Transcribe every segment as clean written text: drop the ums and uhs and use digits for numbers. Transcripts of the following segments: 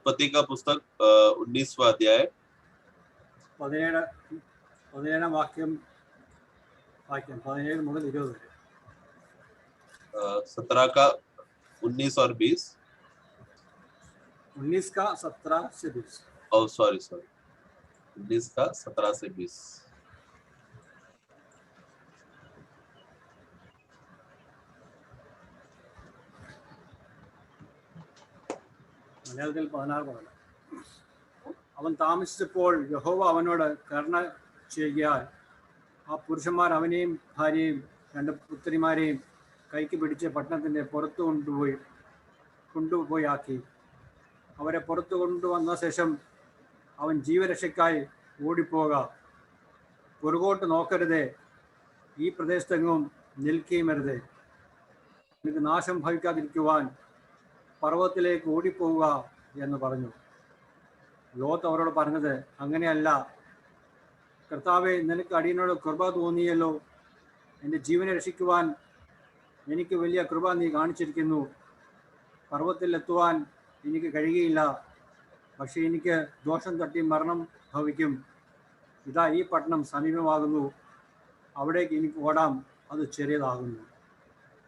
उत्पत्ति का पुस्तक 19वां अध्याय 17 वाक्യം 17 മുതൽ 20 വരെ 17 का 19 और 20 19 का 17 से 20 सॉरी 19 का 17 से 20 മലയാളത്തിൽ 16 മുതൽ അവൻ താമസിച്ചപ്പോൾ യഹോവ അവനോട് കരുണ ചെയ്യുകയാൽ ആ പുരുഷന്മാർ അവനെയും ഭാര്യയും 2 പുത്രിമാരെയും കൈക്ക് പിടിച്ച് പട്ടണത്തിൻ്റെ പുറത്തു കൊണ്ടുപോയി ആക്കി. അവരെ പുറത്തു കൊണ്ടുവന്ന ശേഷം അവൻ ജീവരക്ഷയ്ക്കായി ഓടിപ്പോക, പുറകോട്ട് നോക്കരുതേ, ഈ പ്രദേശത്തെങ്ങും നിൽക്കുകയുമരുതേ, എനിക്ക് നാശം ഭവിക്കാതിരിക്കുവാൻ പർവ്വതത്തിലേക്ക് ഓടിപ്പോവുക എന്ന് പറഞ്ഞു. ലോത്ത് അവരോട് പറഞ്ഞത്, അങ്ങനെയല്ല, കർത്താവെ, നിനക്ക് അടിയനോട് കൃപ തോന്നിയല്ലോ, എൻ്റെ ജീവനെ രക്ഷിക്കുവാൻ എനിക്ക് വലിയ കൃപ നീ കാണിച്ചിരിക്കുന്നു. പർവ്വതത്തിലെത്തുവാൻ എനിക്ക് കഴിയുകയില്ല, പക്ഷേ എനിക്ക് ദോഷം തട്ടി മരണം ഭവിക്കും. ഇതാ ഈ പട്ടണം സമീപമാകുന്നു, അവിടേക്ക് എനിക്ക് ഓടാം, അത് ചെറിയതാകുന്നു.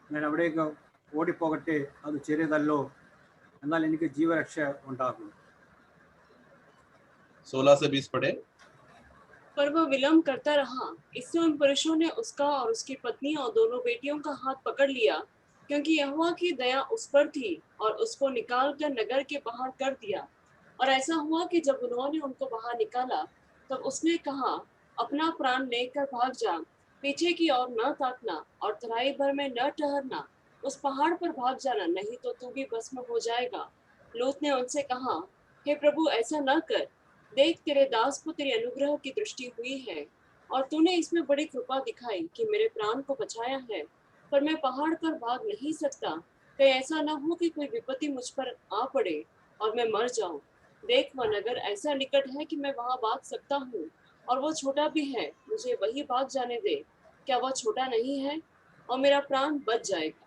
ഞാൻ അവിടേക്ക് ഓടിപ്പോകട്ടെ, അത് ചെറിയതല്ലോ, എന്നാൽ എനിക്ക് ജീവരക്ഷ ഉണ്ടാകും. 16 से 20 पढ़े. पर वह विलम्ब करता रहा, इससे उन पुरुषों ने उसका और उसकी पत्नी और दोनों बेटियों का हाथ पकड़ लिया, क्योंकि यहोवा की दया उस पर थी, और उसको निकाल कर नगर के बाहर कर दिया. और ऐसा हुआ कि जब उन्होंने उनको बाहर निकाला, तब उसने कहा, अपना प्राण लेकर भाग जा, पीछे की ओर न ताकना और तराई भर में न ठहरना, उस पहाड़ पर भाग जाना, नहीं तो तू भी भस्म हो जाएगा. लूत ने उनसे कहा, हे प्रभु, ऐसा न कर, देख तेरे दास को तेरी अनुग्रह की दृष्टि हुई है, और तूने इसमें बड़ी कृपा दिखाई कि मेरे प्राण को बचाया है, पर मैं पहाड़ पर भाग नहीं सकता, कहीं ऐसा न हो कि कोई विपत्ति मुझ पर आ पड़े और मैं मर जाऊं. देख, वह नगर ऐसा निकट है कि मैं वहां भाग सकता हूँ, और वह छोटा भी है, मुझे वही भाग जाने दे. क्या वह छोटा नहीं है? और मेरा प्राण बच जाएगा.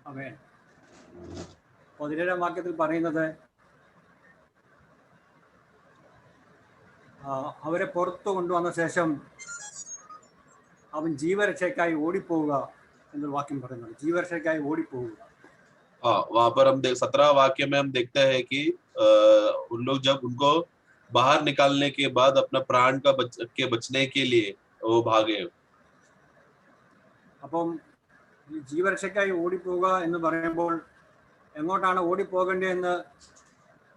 ആമേൻ. 17 വാക്യത്തിൽ പറയുന്നത്, അവരെ പുറത്തു കൊണ്ടുവന്ന ശേഷം അവൻ ജീവരക്ഷയ്ക്കായി ഓടിപ്പോവുക എന്നൊരു വാക്യം പറയുന്നുണ്ട്. ജീവരക്ഷയ്ക്കായി ഓടിപ്പോവുക. वहां पर हम 17 वाक्य में हम देखते हैं कि उन लोग जब उनको बाहर निकालने के बाद अपना प्राण के बचने के लिए वो भागे. അപ്പം ഈ ജീവരക്ഷയ്ക്കായി ഓടിപ്പോവുക എന്ന് പറയുമ്പോൾ എങ്ങോട്ടാണ് ഓടിപ്പോകേണ്ടതെന്ന്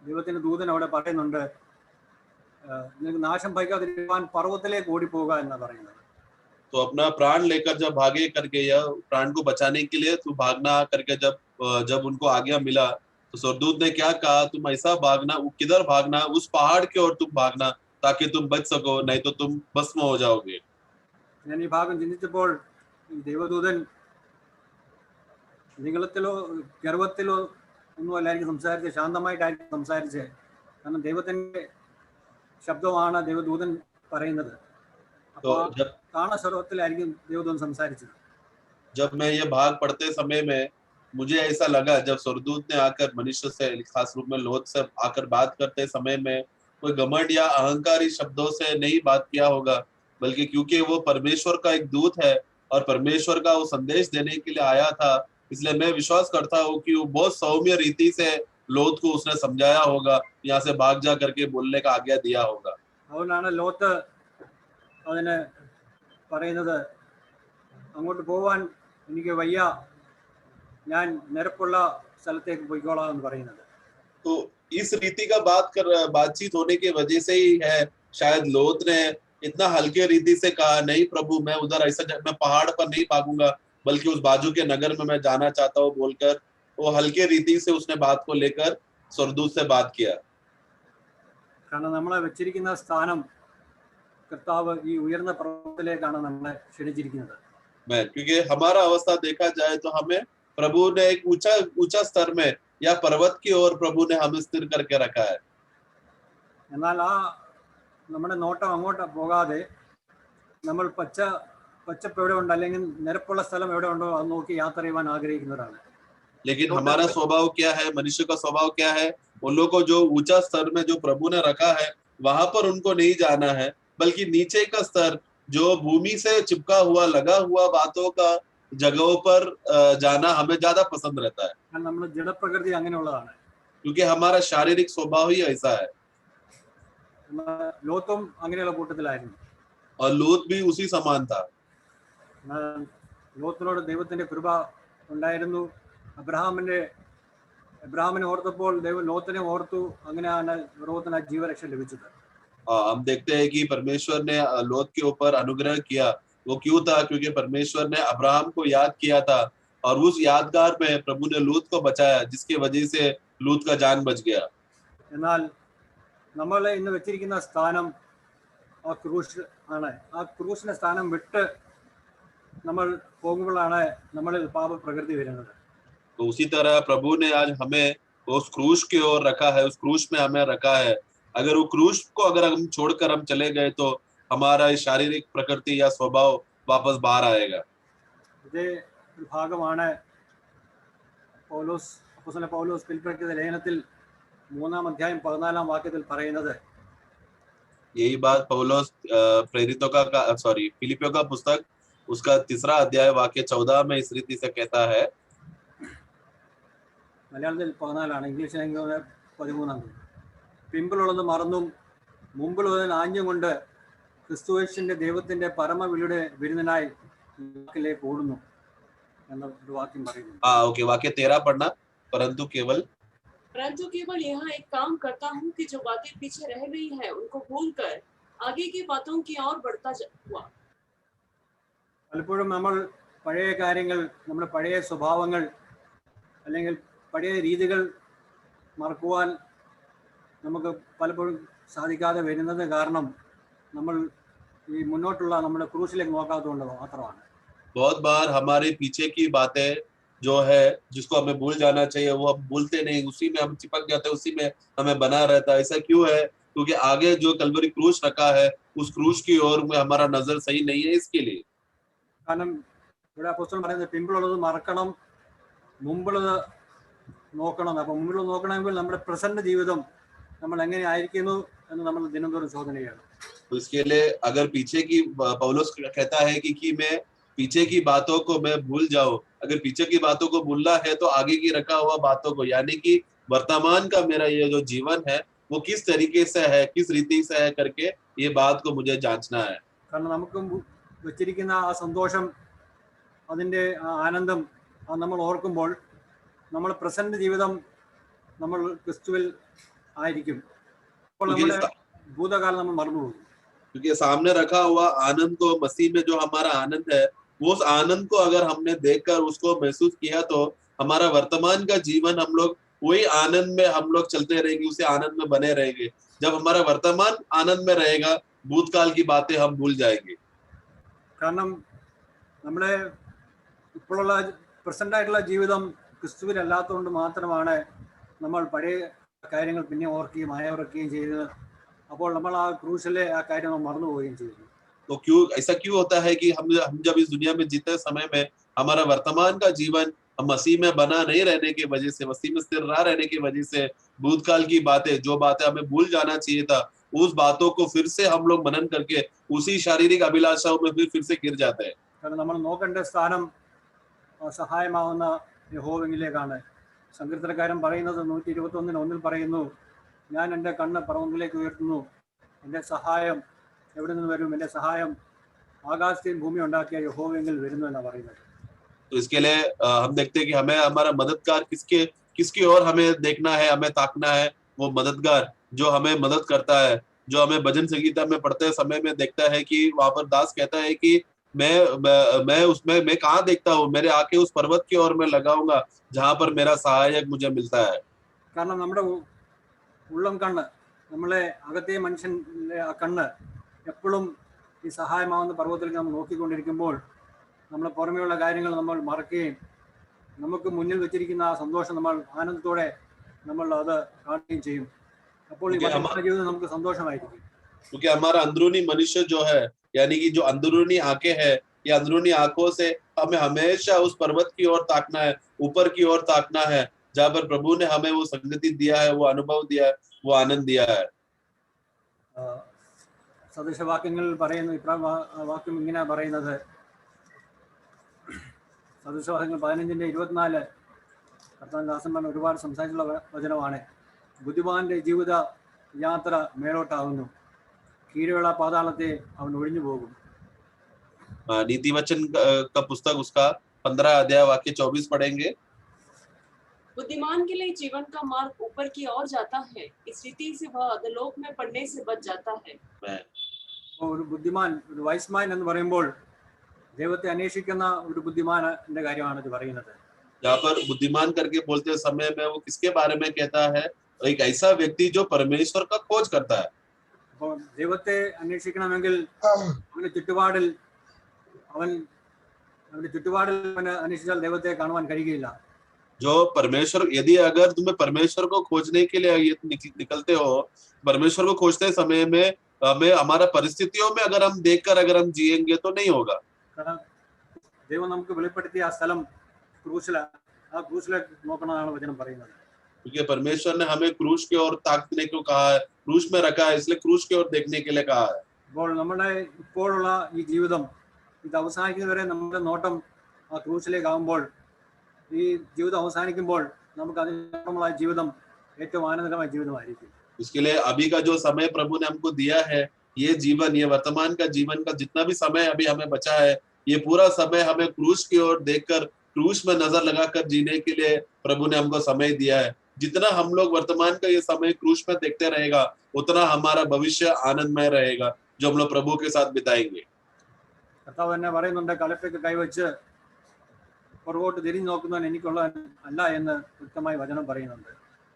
ദൈവത്തിന്റെ ദൂതൻ അവിടെ പറയുന്നുണ്ട്. നിങ്ങൾക്ക് നാശം ഭവിക്കാതിരിക്കാൻ പർവ്വതത്തിലേക്ക് ഓടിപ്പോവുക എന്നാണ് പറയുന്നത്. तो अपना प्राण लेकर जब भागे करके या प्राण को बचाने के लिए तू भागना करके जब उनको आज्ञा मिला, तो स्वर्गदूत ने क्या कहा, तुम ऐसा भागना, किधर भागना, उस पहाड़ की ओर तुम भागना, ताकि तुम बच सको, नहीं तो तुम भस्म हो जाओगे. ഞാൻ ഈ ഭാഗം ചിന്തിച്ചപ്പോൾ ഈ ദൈവദൂതൻ നിങ്ങളത്തിലോ ഗർവത്തിലോ ഒന്നും അല്ലായിരിക്കും സംസാരിച്ചത്, ശാന്തമായിട്ടായിരിക്കും സംസാരിച്ചത്. കാരണം ദൈവത്തിന്റെ ശബ്ദമാണ് ദൈവദൂതൻ പറയുന്നത്. ताना स्वरത്തിലായിരിക്കും देवदूत സംസാരിച്ചത്. जब मैं ये भाग पढ़ते समय में मुझे ऐसा लगा, जब स्वर्गदूत ने आकर मनुष्य से, खास रूप में लोथ से आकर बात करते समय में कोई घमंड या अहंकारी शब्दों से नहीं बात किया होगा, बल्कि क्योंकि वो परमेश्वर का एक दूत है और परमेश्वर का वो संदेश देने के लिए आया था, इसलिए मैं विश्वास करता हूँ कि वो बहुत सौम्य रीति से लोथ को उसने समझाया होगा, यहाँ से भाग जा करके बोलने का आज्ञा दिया होगा. അതുകൊണ്ടാണ് ലോത്ത് അതിന് പറയുന്നത്, അങ്ങോട്ട് പോവാൻ എനിക്ക് വയ്യ, ഞാൻ നിരപ്പുള്ള സ്ഥലത്തേക്ക് പോയിക്കോളാം എന്ന് പറയുന്നത്. तो इस रीति का बातचीत होने की वजह से ही है शायद लोत ने इतना हल्के रीति से कहा, नहीं प्रभु, मैं उधर ऐसा मैं पहाड़ पर नहीं भागूंगा, बल्कि उस बाजू के नगर में मैं जाना चाहता हूँ बोलकर वो हल्के रीति से उसने बात को लेकर स्वर्गदूत से बात किया. കാരണം നമ്മളെ വെച്ചിരിക്കുന്ന സ്ഥാനം കർത്താവ് ഈ ഉയർന്ന പർവ്വതത്തിലേക്കാണ് നമ്മളെ ക്ഷണിച്ചിരിക്കുന്നത്. क्योंकि हमारा अवस्था देखा जाए तो हमें प्रभु ने एक ऊंचा स्तर में या पर्वत की ओर प्रभु ने हमें स्थिर करके रखा है. എന്നാൽ ആ നമ്മുടെ നോട്ടം അങ്ങോട്ട് പോകാതെ നമ്മൾ പച്ചപ്പ് എവിടെ ഉണ്ട്, അല്ലെങ്കിൽ നിരപ്പുള്ള സ്ഥലം എവിടെ ഉണ്ടോ അത് നോക്കി യാത്ര ചെയ്യുവാൻ ആഗ്രഹിക്കുന്നവരാണ്. लेकिन हमारा स्वभाव क्या है, मनुष्य का स्वभाव क्या है, उन लोगों को जो ऊंचा स्तर में जो प्रभु ने रखा है वहां पर उनको नहीं जाना है, बल्कि नीचे का स्तर जो भूमि से चिपका हुआ लगा हुआ बातों का जगहों पर जाना हमें ज्यादा पसंद रहता है, കാരണം നമ്മുടെ ജഡപ്രകൃതി അങ്ങനെയുള്ളതാണ്. क्योंकि हमारा शारीरिक स्वभाव ही ऐसा है. ലോത്തും അങ്ങനെയുള്ള കൂട്ടത്തിലായിരുന്നു. और लूत भी उसी समान था. ലോത്തിനോട് ദൈവത്തിന്റെ കൃപ ഉണ്ടായിരുന്നു. അബ്രഹാമിനെ ഓർത്തപ്പോൾ ദൈവം ലോത്തിനെ ഓർത്തു. അങ്ങനെയാണ് ലോത്തിന് ജീവരക്ഷ ലഭിച്ചത്. हम देखते हैं कि परमेश्वर ने लोत के ऊपर अनुग्रह किया. वो क्यों था? क्योंकि परमेश्वर ने अब्राहम को याद किया था और उस यादगार में प्रभु ने लूत को बचाया, जिसके वजह से लूत का जान बच गया. എന്നാൽ നമ്മൾ ഇന്ന് വെച്ചിരിക്കുന്ന സ്ഥാനം ആ ക്രൂശ് ആണ്. ആ ക്രൂശിന്റെ സ്ഥാനം വിട്ട് നമ്മൾ പോകുമ്പോഴാണ് നമ്മളിൽ പാപപ്രകൃതി വരുന്നത്. तो उसी तरह प्रभु ने आज हमें उस क्रूश की ओर रखा है, उस क्रूश में हमें रखा है. अगर वो क्रूश को अगर हम छोड़कर हम चले गए तो हमारा शारीरिक प्रकृति या स्वभाव वापस बाहर आएगा. ഇതേ ഒരു ഭാഗമാണ് അപ്പോസ്തലൻ പൗലോസ് ഫിലിപ്പിയർക്കെഴുതിയ ലേഖനത്തിൽ 3-ാം അധ്യായം 14-ാം വാക്യത്തിൽ പറയുന്നത്. यही बात पौलुस प्रेरितों का फिलिपियों का पुस्तक उसका 3रा अध्याय वाक्य 14 में इस रीति से कहता है. മലയാളത്തിൽ 14-ആണ്, ഇംഗ്ലീഷിൽ 13-ആണ്. പിമ്പിലുള്ളത് മറന്നും മുമ്പിലുള്ളതിൽ ആഞ്ഞും കൊണ്ട് ക്രിസ്തുവേശുവിന്റെ ദൈവത്തിന്റെ പരമവിളിയുടെ വിരുദ്ധനായി ിലേക്ക് ഓടുന്നു എന്ന ഒരു വാക്യം പറയുന്നു. ओके, वाक्य 13 पढ़ना. परंतु केवल यहाँ एक काम करता हूँ कि जो बातें पीछे रह गई है उनको भूलकर आगे की बातों की ओर बढ़ता हुआ. പലപ്പോഴും നമ്മൾ പഴയ കാര്യങ്ങൾ, നമ്മുടെ പഴയ സ്വഭാവങ്ങൾ അല്ലെങ്കിൽ പഴയ രീതികൾ മറക്കുവാൻ നമുക്ക് പലപ്പോഴും സാധിക്കാതെ വരുന്നത് കാരണം നമ്മൾ ഈ മുന്നോട്ടുള്ള നമ്മുടെ ക്രൂശിലേക്ക് നോക്കാത്തതുകൊണ്ട് മാത്രമാണ്. बहुत बार हमारे पीछे की बातें जो है जिसको हमें भूल जाना चाहिए वो हम भूलते नहीं, उसी में हम चिपक जाते हैं, उसी में हमें बना रहता है. ऐसा क्यों है? क्योंकि आगे जो कलवरी क्रूस रखा है उस क्रूस की ओर में हमारा नजर सही नहीं है. इसके लिए കാരണം ഇവിടെ അപ്പോസ്തലൻ പറയുന്നത് പിമ്പിലുള്ളത് മറക്കണം, മുമ്പിലുള്ളത് നോക്കണം. അപ്പൊ മുമ്പിലുള്ളത് നോക്കണമെങ്കിൽ നമ്മുടെ പ്രസന്റ് ജീവിതം നമ്മൾ എങ്ങനെ ആയിരിക്കുന്നു എന്ന് നമ്മൾ ദിനംതോറും ശോധന ചെയ്യണം. तो इसके लिए अगर पीछे की पौलुस कहता है कि मैं पीछे की बातों को मैं भूल जाऊं. अगर पीछे की बातों को भूलना है तो आगे की रखा हुआ बातों को, यानी कि वर्तमान का मेरा ये जो जीवन है वो किस तरीके से है, किस रीति से है करके ये बात को मुझे जांचना है. കാരണം നമുക്ക് വെച്ചിരിക്കുന്ന ആ സന്തോഷം, അതിൻ്റെ ആ ആനന്ദം നമ്മൾ ഓർക്കുമ്പോൾ നമ്മൾ പ്രസന്റ് ജീവിതം നമ്മൾ ക്രിസ്തുവിൽ ആയിരിക്കും. അപ്പോൾ നമ്മുടെ ഭൂതകാലം നമ്മൾ മറന്നുപോകും. क्योंकि सामने रखा हुआ आनंद को, मसीह में जो हमारा आनंद है, वो उस आनंद को अगर हमने देखकर उसको महसूस किया तो हमारा वर्तमान का जीवन हम लोग वही आनंद में हम लोग चलते रहेंगे, उसी आनंद में बने रहेंगे. जब हमारा वर्तमान आनंद में रहेगा भूतकाल की बातें हम भूल जाएंगे. കാരണം നമ്മുടെ ഇപ്പോഴുള്ള പ്രസന്റ് ആയിട്ടുള്ള ജീവിതം ക്രിസ്തുവിൽ അല്ലാത്തതുകൊണ്ട് മാത്രമാണ് നമ്മൾ പഴയ കാര്യങ്ങൾ പിന്നെ ഓർക്കുകയും അയവിറക്കുകയും ചെയ്തത്. അപ്പോൾ നമ്മൾ ആ ക്രൂശിലെ ആ കാര്യം മറന്നു പോവുകയും ചെയ്യുന്നു. तो ऐसा क्यों होता है कि हम जब इस दुनिया में जीते समय में हमारा वर्तमान का जीवन हम मसीह में बना नहीं रहने की वजह से, मसीह में स्थिर ना रहने की वजह से भूतकाल की बातें, जो बातें हमें भूल जाना चाहिए था, उस बातों को फिर से हम लोग मनन करके उसी शारीरिक अभिलाषाओं में फिर से गिर जाते हैं. കാരണം നമ്മൾ നോക്കേണ്ട സ്ഥാനം സഹായമാവുന്ന യഹോവയിലേക്കാണ്. സങ്കീർത്തനക്കാരൻ പറയുന്നത് 121:1 പറയുന്നു, ഞാൻ എൻ്റെ കണ്ണ് പർവ്വതത്തിലേക്ക് ഉയർത്തുന്നു, എൻ്റെ സഹായം എവിടെ നിന്ന് വരും? എൻ്റെ സഹായം ആകാശത്തെയും ഭൂമി ഉണ്ടാക്കിയ യഹോവയെങ്കിൽ വരുന്നു എന്നാണ് പറയുന്നത്. तो इसके लिए हम देखते हैं कि हमें हमारा मददगार किसकी ओर हमें देखना है, हमें ताकना है. वो मददगार जो हमें मदद करता है, जो हमें भजन संगीता में पढ़ते समय में देखता है कि वहां पर दास कहता है कि मैं कहाँ देखता हूँ, मेरे आके उस पर्वत की ओर मैं लगाऊंगा जहां पर मेरा सहायक मुझे मिलता है. കാരണം നമ്മുടെ ഉള്ളം കണ്ണ്, നമ്മളെ അകത്തെ മനുഷ്യൻ്റെ ആ കണ്ണ് എപ്പോഴും ഈ സഹായമാവുന്ന പർവ്വതത്തിലേക്ക് നമ്മൾ നോക്കിക്കൊണ്ടിരിക്കുമ്പോൾ നമ്മളെ പുറമെയുള്ള കാര്യങ്ങൾ നമ്മൾ മറക്കുകയും നമുക്ക് മുന്നിൽ വെച്ചിരിക്കുന്ന ആ സന്തോഷം നമ്മൾ ആനന്ദത്തോടെ നമ്മൾ അത് കാണുകയും ചെയ്യും. അപ്പോൾ ഈ ജീവിതം നമുക്ക് സന്തോഷമായിരിക്കും. क्योंकि हमारा अंदरूनी मनुष्य जो है, यानी कि जो अंदरूनी आंखें है, ये अंदरूनी आंखों से हमें हमेशा उस पर्वत की ओर ताकना है, ऊपर की ओर ताकना है, जहाँ पर प्रभु ने हमें वो संगति दिया है, वो अनुभव दिया है, वो आनंद दिया है। സദൃശവാക്യങ്ങൾ പറയുന്നു, വാക്യം ഇങ്ങനെ പറയുന്നത്, സദൃശവാക്യങ്ങൾ 15:24 കർത്താൻ ദാസൻ പറഞ്ഞ ഒരുപാട് സംസാരിച്ചുള്ള വചനമാണ്. ബുദ്ധിമാന്റെ ജീവിത യാത്ര മേലോട്ടാവുന്നു, കീഴുള്ള പാതാളത്തെ അവൻ ഒഴിഞ്ഞു പോകും. नीति वचन का पुस्तक उसका 15 अध्याय वाक्य 24 पढ़ेंगे। बुद्धिमान के लिए जीवन का मार्ग ऊपर की ओर जाता है, इस रीति से वह अधोलोक में पड़ने से बच जाता है. ഒരു ബുദ്ധിമാൻ, ഒരു വൈസ്മാൻ എന്ന് പറയുമ്പോൾ ദൈവത്തെ അന്വേഷിക്കുന്ന ഒരു ബുദ്ധിമാന്റെ കാര്യമാണ് ഇത് പറയുന്നത്. यहाँ पर बुद्धिमान करके बोलते समय में वो किसके बारे में कहता है? एक ऐसा व्यक्ति जो परमेश्वर का खोज करता है. അപ്പോൾ ദൈവത്തെ അന്വേഷിക്കണമെങ്കിൽ അവന്റെ ചുറ്റുപാടിൽ അവന് അന്വേഷിച്ചാൽ ദൈവത്തെ കാണുവാൻ കഴിയുകയില്ല. जो परमेश्वर, यदि अगर तुम्हें परमेश्वर को खोजने के लिए निकलते हो, परमेश्वर को खोजते समय में हमें हमारा परिस्थितियों में अगर हम देखकर अगर हम जिएंगे तो नहीं होगा. കാരണം ദൈവം നമുക്ക് വെളിപ്പെടുത്തിയ ആ സ്ഥലം ക്രൂശിലെ നോക്കണമെന്നാണ് വചനം പറയുന്നത്. क्योंकि परमेश्वर ने हमें क्रूस की ओर ताकने को कहा है, क्रूस में रखा है, इसलिए क्रूस की ओर देखने के लिए कहा है. അപ്പോൾ നമ്മുടെ ഇപ്പോഴുള്ള ഈ ജീവിതം ഇത് അവസാനിക്കുന്നവരെ നമ്മുടെ നോട്ടം ആ ക്രൂസിലേക്ക് ആകുമ്പോൾ, ഈ ജീവിതം അവസാനിക്കുമ്പോൾ നമുക്ക് അതിനുള്ള ജീവിതം ഏറ്റവും ആനന്ദകരമായ ജീവിതമായിരിക്കും. इसके लिए अभी का जो समय प्रभु ने हमको दिया है, ये जीवन, ये वर्तमान का जीवन का जितना भी समय अभी हमें बचा है, ये पूरा समय हमें क्रूस की ओर देखकर, क्रूस में नजर लगाकर जीने के लिए प्रभु ने हमको समय दिया है. जितना हम लोग वर्तमान का ये समय क्रूस में देखते रहेगा, उतना हमारा भविष्य आनंदमय रहेगा जो हम लोग प्रभु के साथ बिताएंगे. കർത്താവ് തന്നെ പറയുന്നുണ്ട്, കലപ്പയ്ക്ക് കൈവച്ച് പുറകോട്ട് തിരിഞ്ഞു നോക്കുന്നവൻ എനിക്കുള്ള അല്ല എന്ന് വ്യക്തമായി വചനം പറയുന്നുണ്ട്.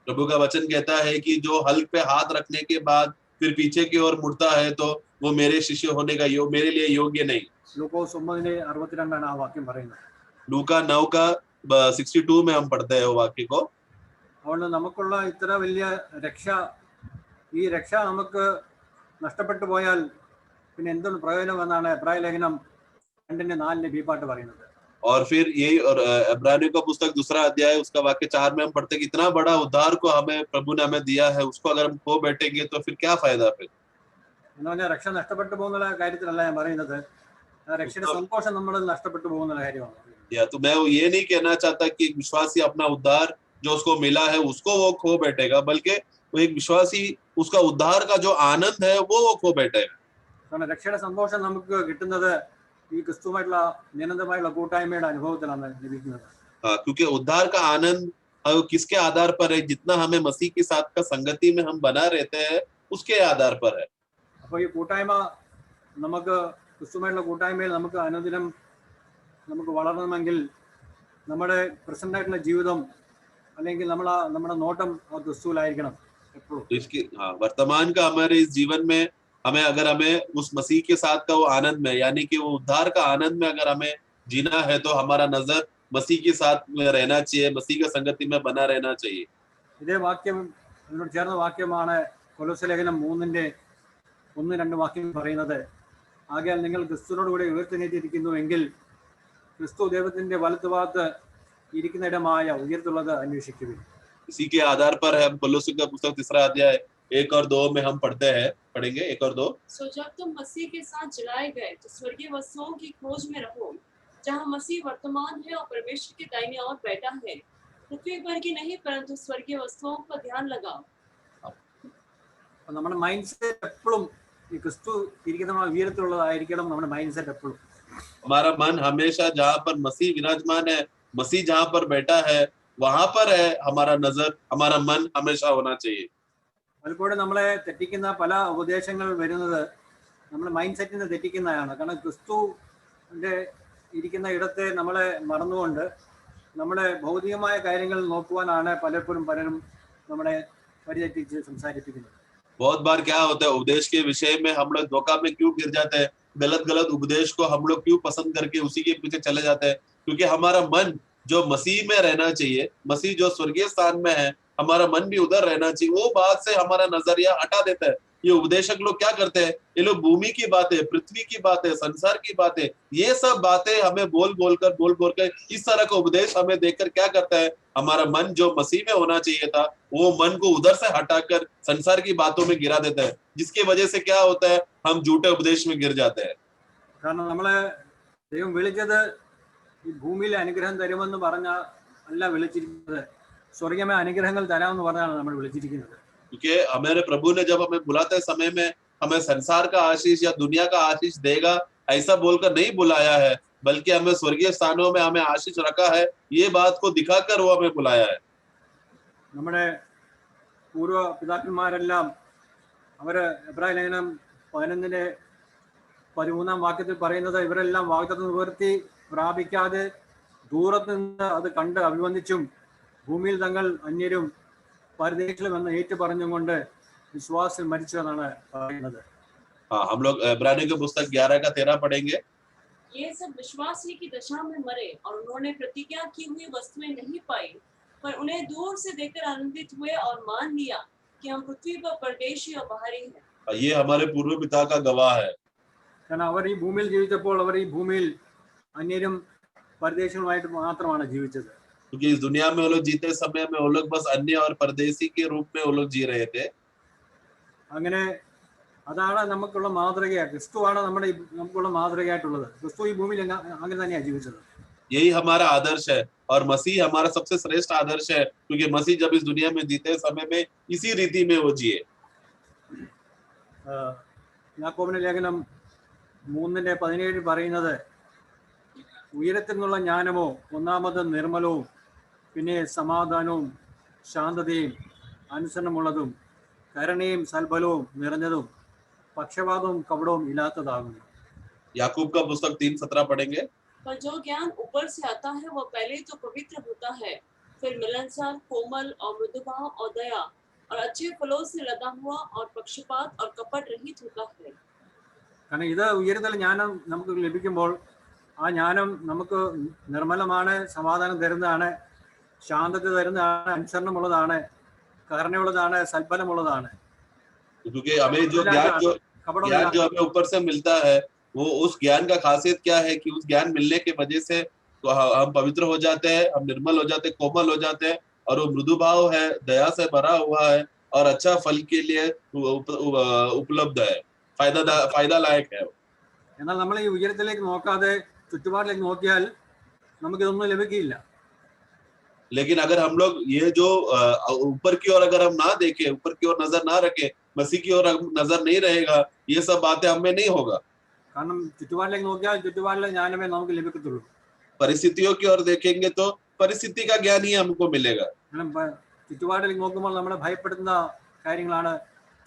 प्रभु का वचन कहता है कि जो हल पे हाथ रखने के बाद फिर पीछे की ओर मुड़ता है तो वो मेरे शिष्य होने का मेरे लिए योग्य नहीं. ലൂക്കോസ് 9:62 ആ വാക്യം പറയുന്നത്. लूका 9:62 में हम पढ़ते हैं वो वाक्य को. അതുകൊണ്ട് നമുക്കുള്ള ഇത്ര വലിയ രക്ഷ, ഈ രക്ഷ നമുക്ക് നഷ്ടപ്പെട്ടു പോയാൽ പിന്നെ എന്തൊരു പ്രയോജനം എന്നാണ് എബ്രായ ലേഖനം 2:4 ബി-പാട്ട് പറയുന്നത്. और फिर यही, और इब्रानियों का पुस्तक 2 अध्याय उसका वाक्य 4 में हम पढ़ते हैं कि इतना बड़ा उद्धार को हमें प्रभु ने हमें दिया है, उसको अगर हम खो बैठेंगे तो फिर क्या फायदा. फिर എന്ന് പറഞ്ഞാൽ രക്ഷ നഷ്ടപ്പെട്ടു പോകുന്ന കാര്യത്തിലല്ല ഞാൻ പറയുന്നത്, രക്ഷയുടെ സന്തോഷം നമ്മൾ നഷ്ടപ്പെട്ടു പോകുന്ന കാര്യമാണ്. तो मैं ये नहीं कहना चाहता कि विश्वासी अपना उद्धार जो उसको मिला है उसको वो खो बैठेगा, बल्कि वो एक विश्वासी उसका उद्धार का जो आनंद है वो खो बैठेगा. കാരണം രക്ഷയുടെ സന്തോഷം നമുക്ക് കിട്ടുന്നത് ഈ ക്രിസ്തുവുമായിട്ടുള്ള നിരന്തരമായുള്ള കൂട്ടായ്മയുടെ അനുഭവത്തിലാണ് ലഭിക്കുന്നത്. क्योंकि उद्धार का आनंद किसके आधार पर है? जितना हमें मसीह के साथ का संगति में हम बना रहते हैं उसके आधार पर है. അപ്പോൾ ഈ കൂട്ടായ്മ നമുക്ക്, ക്രിസ്തുവുമായിട്ടുള്ള കൂട്ടായ്മയിൽ നമുക്ക് അനുദിനം നമുക്ക് വളരണമെങ്കിൽ നമ്മുടെ പ്രസന്റ് ആയിട്ടുള്ള ജീവിതം അല്ലെങ്കിൽ നമ്മുടെ നോട്ടം ആ ക്രിസ്തുവിലായിരിക്കണം എപ്പോഴും. इसकी वर्तमान का हमारे इस जीवन में हमें उस मसीह के साथ का वो आनंद में, यानी कि वो उद्धार का आनंद में अगर हमें जीना है तो हमारा नजर मसीह के साथ में रहना चाहिए, मसीह का संगति में बना रहना चाहिए. ഇതേ വാക്യം ഇതിനോട് ചേർന്ന വാക്യമാണ് കൊലോസ്യ ലേഖനം 3:1-2 വാക്യം പറയുന്നത്. ആകയാൽ നിങ്ങൾ ക്രിസ്തുവിനോട് കൂടെ ഉയർത്തെഴുന്നേറ്റിരിക്കുന്നു എങ്കിൽ ക്രിസ്തു ദൈവത്തിന്റെ വലത്തുഭാഗത്ത് ഇരിക്കുന്നിടമായ ഉയർത്തുള്ളത് അന്വേഷിക്കുവിൻ. इसी के आधार पर हम कोलोसी का पुस्तक 3 अध्याय 1 और 2 में हम पढ़ेंगे 1 और 2. सो जब तुम मसीह के साथ जलाए गए तो स्वर्गीय वस्तुओं की खोज में रहो, जहाँ मसीह वर्तमान है और परमेश्वर के दाहिने ओर बैठा है. पृथ्वी पर की नहीं परंतु स्वर्गीय वस्तुओं पर ध्यान लगाओ. നമ്മുടെ മൈൻഡ് സെറ്റ് എപ്പോഴും ഈ ക്രിസ്തു ഇരിക്കുന്ന ഉയരത്തിലുള്ളതായിരിക്കണം നമ്മുടെ മൈൻഡ് സെറ്റ് എപ്പോഴും. हमारा मन हमेशा जहाँ पर मसीह विराजमान है, मसीह जहाँ पर बैठा है वहां पर है हमारा नजर, हमारा मन हमेशा होना चाहिए. പലപ്പോഴും നമ്മളെ തെറ്റിക്കുന്ന പല ഉപദേശങ്ങൾ വരുന്നത് നമ്മുടെ മൈൻഡ് സെറ്റിനെ തെറ്റിക്കുന്നതാണ്. കാരണം ക്രിസ്തുവിന്റെ ഇരിക്കുന്ന ഇടത്തെ നമ്മളെ മറന്നുകൊണ്ട് നമ്മുടെ ഭൗതികമായ കാര്യങ്ങൾ നോക്കുവാനാണ് പലപ്പോഴും പലരും നമ്മളെ പരിതെറ്റിച്ച് സംസാരിപ്പിക്കുന്നത്. बहुत बार क्या होता है, उपदेश के विषय में हम लोग धोखा में क्यों गिर जाते हैं? गलत उपदेश को हम लोग क्यों पसंद करके उसी के पीछे चले जाते हैं? क्योंकि हमारा मन जो मसीह में रहना चाहिए, मसीह जो स्वर्गीय स्थान में है, हमारा मन भी उधर रहना चाहिए. वो बात से हमारा नजरिया हटा देता है. ये उपदेशक लोग क्या करते हैं, ये लोग भूमि की बातें, पृथ्वी की बातें, संसार की बातें, ये सब बातें हमें बोल बोल कर इस तरह का उपदेश हमें देखकर क्या करता है, हमारा मन जो मसीह में होना चाहिए था वो मन को उधर से हटाकर संसार की बातों में गिरा देता है, जिसकी वजह से क्या होता है, हम झूठे उपदेश में गिर जाते हैं। കാരണം നമ്മളെ ദൈവം വിളിച്ചത് ഈ ഭൂമിയിൽ അനുഗ്രഹം തരുമെന്ന് പറഞ്ഞ അല്ല വിളിച്ചിരിക്കുന്നത്, സ്വർഗീയമായ അനുഗ്രഹങ്ങൾ തരാമെന്ന് പറഞ്ഞാണ് നമ്മൾ വിളിച്ചിരിക്കുന്നത്. क्योंकि हमारे प्रभु ने जब हमें बुलाते समय में हमें संसार का आशीष या दुनिया का आशीष देगा ऐसा बोलकर नहीं बुलाया है, बल्कि हमें स्वर्गीय स्थानों में हमें आशीष रखा है, ये बात को दिखाकर वो हमें बुलाया है। നമ്മുടെ പൂർവ്വ പിതാക്കന്മാരെല്ലാം അവര് എബ്രായ ലേഖനം 11:13 പറയുന്നത്, ഇവരെല്ലാം വാഗ്ദത്തം നിവർത്തി പ്രാപിക്കാതെ ദൂരത്ത് നിന്ന് അത് കണ്ട് അഭിവന്ദിച്ചും ഭൂമിയിൽ തങ്ങൾ അന്യരും പരദേശികളും എന്ന് ഏറ്റു പറഞ്ഞുകൊണ്ട് വിശ്വാസത്തിൽ മരിച്ചു എന്നാണ് പറയുന്നത്. हाँ, हम लोग इब्रानियों की पुस्तक 11:13 पढ़ेंगे। ये सब विश्वास ही की दशा में मरे और उन्होंने प्रतिज्ञा की हुई वस्तुएं नहीं पाई, पर उन्हें दूर से देखकर आनंदित हुए और मान लिया कि हम पृथ्वी पर परदेशी और बाहरी हैं. ये हमारे पूर्व पिता का गवाह है, കാരണം അവർ ഈ ഭൂമിയിൽ ജീവിച്ചപ്പോൾ അവർ ഈ ഭൂമിയിൽ അന്യരും പരദേശികളുമായിട്ട് മാത്രമാണ് ജീവിച്ചത്. क्योंकि इस दुनिया में वो लोग जीते समय में वो लोग बस अन्य और परदेशी के रूप में वो लोग जी रहे थे। അങ്ങനെ അതാണ് നമുക്കുള്ള മാതൃകയായിട്ട്, ക്രിസ്തുവാണ് നമുക്കുള്ള മാതൃകയായിട്ടുള്ളത്. ക്രിസ്തു ഈ ഭൂമിയിൽ അങ്ങനെ തന്നെയാണ് ജീവിച്ചത്. यही हमारा आदर्श है और मसीह हमारा सबसे श्रेष्ठ आदर्श है, क्योंकि मसीह जब इस दुनिया में जीते समय में इसी रीति में वो जिए। യാക്കോബിന്റെ ലേഖനം 3:17 പറയുന്നത്, ഉയരത്തിൽ നിന്നുള്ള ജ്ഞാനമോ ഒന്നാമത് നിർമ്മലവും പിന്നെ സമാധാനവും ശാന്തതയും അനുസരണമുള്ളതും കരുണയും സൽബലവും നിറഞ്ഞതും പക്ഷപാതവും കപടവും ഇല്ലാത്തതാകുന്നു. याकूब का पुस्तक 3:17 पढ़ेंगे। पर जो ज्ञान ऊपर से आता है वह पहले तो पवित्र होता है, फिर मिलनसार, कोमल और मृदुभाव और दया और अच्छे फलों से लदा हुआ और पक्षपात और कपट रहित होता है. കാരണം ഇത് ഉയരത്തിൽ ജ്ഞാനം നമുക്ക് ലഭിക്കുമ്പോൾ ആ ജ്ഞാനം നമുക്ക് നിർമ്മലമാണ്, സമാധാനം തരുന്നതാണ്, ശാന്തത തരുന്നതാണ്, അനുസരണമുള്ളതാണ്, കരുണയുള്ളതാണ്, സൽഫലമുള്ളതാണ്. क्योंकि हमें जो ज्ञान जो हमें ऊपर से मिलता है, वो उस ज्ञान का खासियत क्या है कि उस ज्ञान मिलने की वजह से तो हम पवित्र हो जाते हैं, हम निर्मल हो जाते हैं, कोमल हो जाते हैं, और वो मृदु भाव है, दया से भरा हुआ है और अच्छा फल के लिए उपलब्ध है, फायदा लायक है. എന്നാൽ നമ്മൾ ഈ ഉയരത്തിലേക്ക് നോക്കാതെ ചുറ്റുപാടിലേക്ക് നോക്കിയാൽ നമുക്കിതൊന്നും ലഭിക്കില്ല. लेकिन अगर हम लोग ये जो ऊपर की ओर अगर हम ना देखें, ऊपर की ओर नजर ना रखें, मसीह की ओर नजर नहीं रहेगा, ये सब बातें हमें नहीं होगा. കാരണം ചുറ്റുപാടിലേക്ക് നോക്കിയാൽ ചുറ്റുപാടിലെ ജ്ഞാനമേ നമുക്ക് ലഭിക്കത്തുള്ളൂ. परिस्थितियों की ओर देखेंगे तो परिस्थिति का ज्ञान ही हमको मिलेगा. കാരണം ചുറ്റുപാടിലേക്ക് നോക്കുമ്പോൾ നമ്മളെ ഭയപ്പെടുത്തുന്ന കാര്യങ്ങളാണ്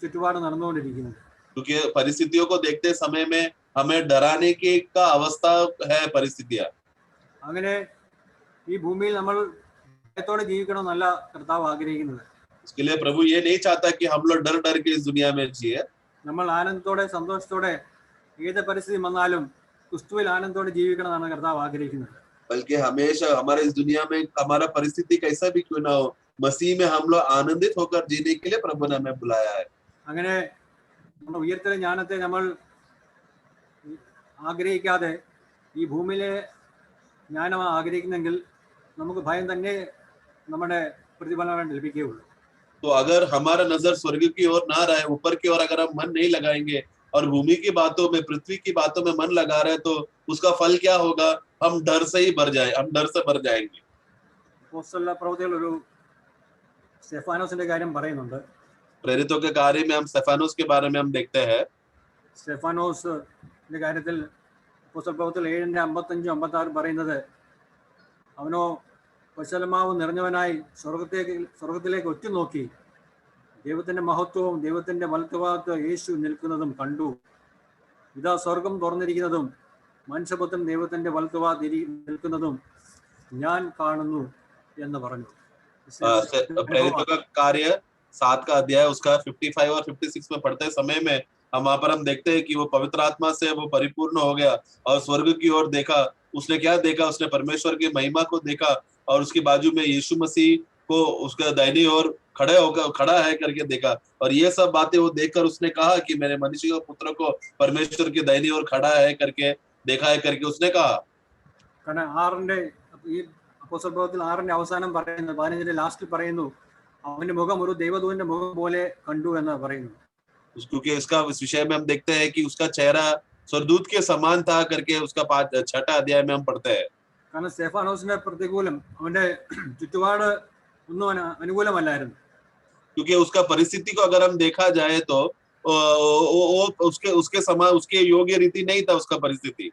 ചുറ്റുപാട് നടന്നുകൊണ്ടിരിക്കുന്നത്. क्योंकि परिस्थितियों को देखते समय में हमें डराने की का अवस्था है परिस्थितियां. അങ്ങനെ ഈ ഭൂമിയിൽ നമ്മൾ ഭയത്തോടെ ജീവിക്കണമെന്നല്ല കർത്താവ് ആഗ്രഹിക്കുന്നത്. उसके लिए प्रभु ये नहीं चाहता कि हम लोग डर डर के इस दुनिया में जिए. നമ്മൾ ആനന്ദത്തോടെ സന്തോഷത്തോടെ ഏത് പരിസ്ഥിതി വന്നാലും ക്രിസ്തുവിൽ ആനന്ദത്തോടെ ജീവിക്കണമെന്നാണ് കർത്താവ് ആഗ്രഹിക്കുന്നത്. बल्कि हमेशा हमारे इस दुनिया में हमारा परिस्थिति कैसा भी क्यों ना हो, मसीह में हम लोग आनंदित होकर जीने के लिए प्रभु ने हमें बुलाया है. അങ്ങനെ നമ്മുടെ ഉയർത്തല ജ്ഞാനത്തെ നമ്മൾ ആഗ്രഹിക്കാതെ ഈ ഭൂമിയിലെ ജ്ഞാനം ആഗ്രഹിക്കുന്നെങ്കിൽ നമുക്ക് ഭയം തന്നെ നമ്മുടെ പ്രതിഫലമായിട്ട് ലഭിക്കുകയുള്ളൂ. तो अगर हमारा नजर स्वर्ग की ओर ना रहे, ऊपर की ओर अगर हम मन नहीं लगाएंगे और भूमि की बातों में, पृथ्वी की बातों में मन लगा रहे, तो उसका फल क्या होगा, हम डर से भर जाएंगे. അപ്പോസ്തല പ്രവൃത്തിയിൽ ഒരു സ്റ്റെഫാനോസിന്റെ കാര്യം പറയുന്നുണ്ട്. प्रेरितों के कार्य में हम स्टेफानोस के बारे में हम देखते हैं. സ്റ്റെഫാനോസിന്റെ കാര്യത്തിൽ അപ്പോസ്തല പ്രവൃത്തിയിൽ 7:55-56 പറയുന്നത്, അവനോ പശലമാവ് നിറഞ്ഞവനായി സ്വർഗത്തിലേക്ക് ഒറ്റുനോക്കി ദൈവത്തിന്റെ മഹത്വവും ദൈവത്തിന്റെ വലത്തുഭാഗത്ത് യേശു നിൽക്കുന്നതും കണ്ടു. ഇതാ സ്വർഗം തുറന്നിരിക്കുന്നതും മനുഷ്യപുത്രൻ ദൈവത്തിന്റെ വലത്തുഭാഗത്ത് നിൽക്കുന്നതും ഞാൻ കാണുന്നു എന്ന് പറഞ്ഞു. प्रेरितों का कार्य 7 का अध्याय उसका 55 और 56 में पढ़ते समय में हम वहां पर हम देखते हैं कि वो पवित्र आत्मा से वो परिपूर्ण हो गया और स्वर्ग की ओर देखा. उसने क्या देखा? उसने परमेश्वर की महिमा को देखा और उसकी बाजू में यीशु मसीह को उसके दाहिनी ओर खड़ा है करके देखा, और ये सब बातें वो देखकर उसने कहा कि मैंने मनुष्य के पुत्र को परमेश्वर की दाहिनी ओर खड़ा है करके देखा है करके उसने कहा. കാരണം 6-ന്റെ ഈ അപ്പോസ്തല പ്രവൃത്തിയിൽ 6-ന്റെ അവസാനം പറയുന്നു, 15-ന്റെ ലാസ്റ്റിൽ പറയുന്നു അവന്റെ മുഖം ഒരു ദൈവദൂതന്റെ മുഖം പോലെ കണ്ടു എന്ന് പറയുന്നു. क्योंकि इसका इस विषय में हम देखते हैं कि उसका चेहरा स्वर्गदूत के समान था करके उसका 6ठा अध्याय में हम पढ़ते हैं. കാരണം സ്തെഫാനോസിന്റെ പ്രതികൂലം അവന്റെ ചുറ്റുപാട് ഒന്നും അനുകൂലമല്ലായിരുന്നു. क्योंकि उसका परिस्थिति को अगर हम देखा जाए तो उसके समान उसके योग्य रीति नहीं था उसका परिस्थिति.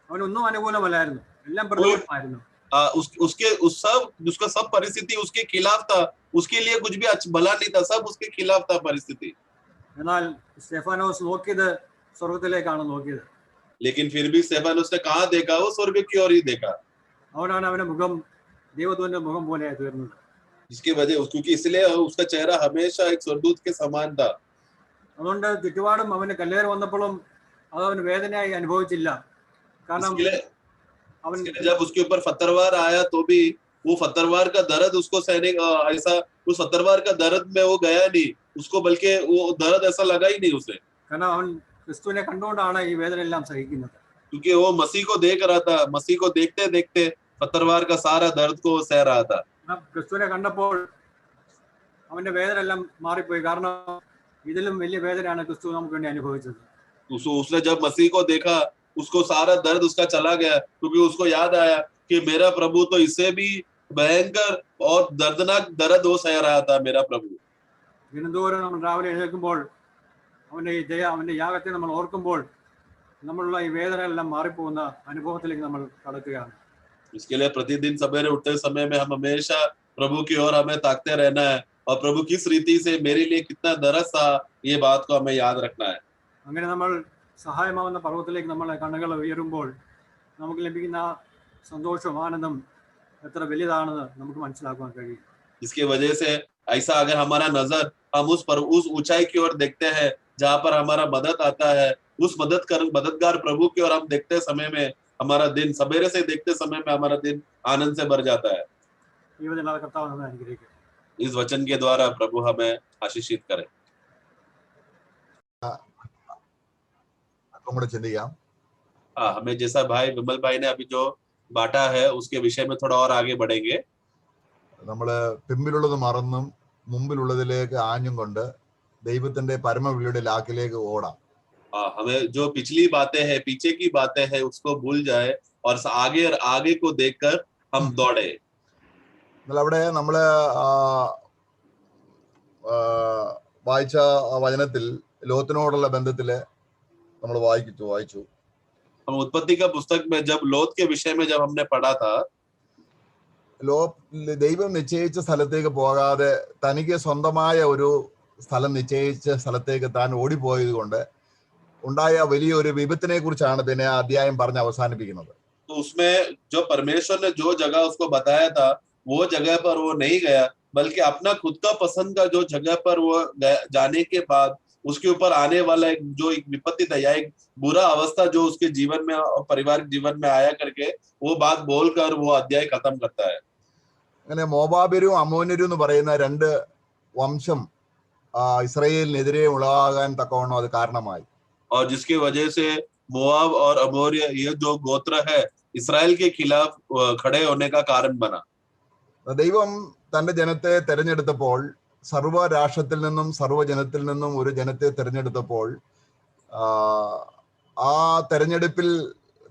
അവനൊന്നും അനുകൂലമല്ലായിരുന്നു, എല്ലാം പ്രതികൂലമായിരുന്നു. उसका सब परिस्थिति उसके खिलाफ था, उसके लिए कुछ भी भला नहीं था, सब उसके खिलाफ था परिस्थिति. എന്നാൽ സ്തെഫാനോസ് നോക്കിയത് സ്വർഗത്തിലേക്കാണ് നോക്കിയത്. लेकिन फिर भी स्तेफानोस ने कहाँ देखा? वो स्वर्ग की ओर ही देखा. അവനാണ് അവന്റെ മുഖം ദൈവദൂതന്റെ മുഖം പോലെ തീർന്നത്. जिसकी वजह क्योंकि इसलिए उसका चेहरा हमेशा एक स्वर्गदूत के समान था. അതുകൊണ്ട് ചുറ്റുപാടും അവന് കല്ലേറ് വന്നപ്പോഴും അത് അവന് വേദനയായി അനുഭവിച്ചില്ല. കാരണം അവൻ जब उसके ऊपर पत्थरवार आया तो भी वो पत्थरवार का दर्द उसको सहने ऐसा उस पत्थरवार का दर्द में वो गया नहीं उसको, बल्कि वो दर्द ऐसा लगा ही नहीं उसे. കാരണം അവൻ ക്രിസ്തുവിനെ കണ്ടുകൊണ്ടാണ് ഈ വേദന എല്ലാം സഹിക്കുന്നത്. क्योंकि वो मसीह को देख रहा था, मसीह को देखते देखते पत्थरवार का सारा दर्द को सह रहा था. ക്രിസ്തുവിനെ കണ്ടപ്പോൾ അവന്റെ വേദന എല്ലാം മാറിപ്പോയി. കാരണം ഇതിലും വലിയ വേദനയാണ് ക്രിസ്തു നമുക്ക് വേണ്ടി അനുഭവിച്ചത്. उसने जब मसीह को देखा उसको सारा दर्द उसका चला गया, क्योंकि उसको याद आया कि मेरा प्रभु तो इससे भी भयंकर और दर्दनाक दर्द हो सह रहा था. मेरा प्रभु ദിനംതോറും നമ്മൾ രാവിലെ എഴുന്നേൽക്കുമ്പോൾ അവന്റെ ഈ അവന്റെ യാഗത്തെ നമ്മൾ ഓർക്കുമ്പോൾ നമ്മളുള്ള ഈ വേദന എല്ലാം മാറിപ്പോകുന്ന അനുഭവത്തിലേക്ക് നമ്മൾ കടക്കുകയാണ്. इसके लिए प्रतिदिन सवेरे उठते समय में हम हमेशा प्रभु की ओर हमें ताकते रहना है, और प्रभु किस रीति से मेरे लिए कितना दर्द था ये बात को हमें याद रखना है. അങ്ങനെ നമ്മൾ സഹായമാവുന്ന പർവ്വതത്തിലേക്ക് നമ്മളെ കണ്ണുകൾ ഉയരുമ്പോൾ നമുക്ക് ലഭിക്കുന്ന സന്തോഷവും ആനന്ദം എത്ര വലുതാണെന്ന് നമുക്ക് മനസ്സിലാക്കാൻ കഴിയും. इसके वजह से ऐसा अगर हमारा नजर हम उस ऊंचाई की ओर देखते हैं जहाँ पर हमारा मदद आता है, उस मददगार प्रभु की ओर हम देखते समय में हमारा दिन सवेरे से देखते समय में हमारा दिन आनंद से भर जाता है. इस वचन के द्वारा प्रभु हमें आशीषित करे. हाँ, हमें जैसा भाई विमल भाई ने अभी जो बांटा है उसके विषय में थोड़ा और आगे बढ़ेंगे. നമ്മള് പിമ്പിലുള്ളത് മറന്നും മുമ്പിലുള്ളതിലേക്ക് ആഞ്ഞും കൊണ്ട് ദൈവത്തിന്റെ പരമവിളിയുടെ ലാക്കിലേക്ക് ഓടാം. हमें जो पिछली बातें हैं, पीछे की बातें हैं उसको भूल जाए और आगे को देखकर हम दौड़े. അവിടെ നമ്മള് വായിച്ച വചനത്തിൽ ലോത്തിനോടുള്ള ബന്ധത്തില് നമ്മൾ വായിച്ചു. हम उत्पत्ति का पुस्तक में जब लोत के विषय में जब हमने पढ़ा था, ദൈവം നിശ്ചയിച്ച സ്ഥലത്തേക്ക് പോകാതെ തനിക്ക് സ്വന്തമായ ഒരു സ്ഥലം നിശ്ചയിച്ച സ്ഥലത്തേക്ക് താൻ ഓടിപ്പോയത് കൊണ്ട് ഉണ്ടായ വലിയൊരു വിപത്തിനെ കുറിച്ചാണ് പിന്നെ ആ അധ്യായം പറഞ്ഞ് അവസാനിപ്പിക്കുന്നത്. तो उसमें जो परमेश्वर ने जो जगह उसको बताया था वो जगह पर वो नहीं गया, बल्कि अपना खुद का पसंद का जो जगह पर वो जाने के बाद उसके ऊपर आने वाला एक विपत्ति था या एक बुरा अवस्था जो उसके जीवन में और पारिवारिक जीवन में आया करके वो बात बोलकर वो अध्याय खत्म करता है. അങ്ങനെ മോവാബ്യരും അമ്മോന്യരും എന്ന് പറയുന്ന രണ്ട് വംശം ഇസ്രായേലിനെതിരെ ഉളവാകാൻ തക്കവണ്ണം അത് കാരണമായി. और जिसकी वजह से मोआब और अमोरिया ये जो गोत्र है इस्राएल के खिलाफ खड़े होने का कारण बना. ദൈവം തന്റെ ജനത്തെ തെരഞ്ഞെടുത്തപ്പോൾ സർവ്വരാഷ്ട്രത്തിൽ നിന്നും സർവ്വജനത്തിൽ നിന്നും ഒരു ജനത്തെ തെരഞ്ഞെടുത്തപ്പോൾ ആ തെരഞ്ഞെടുപ്പിൽ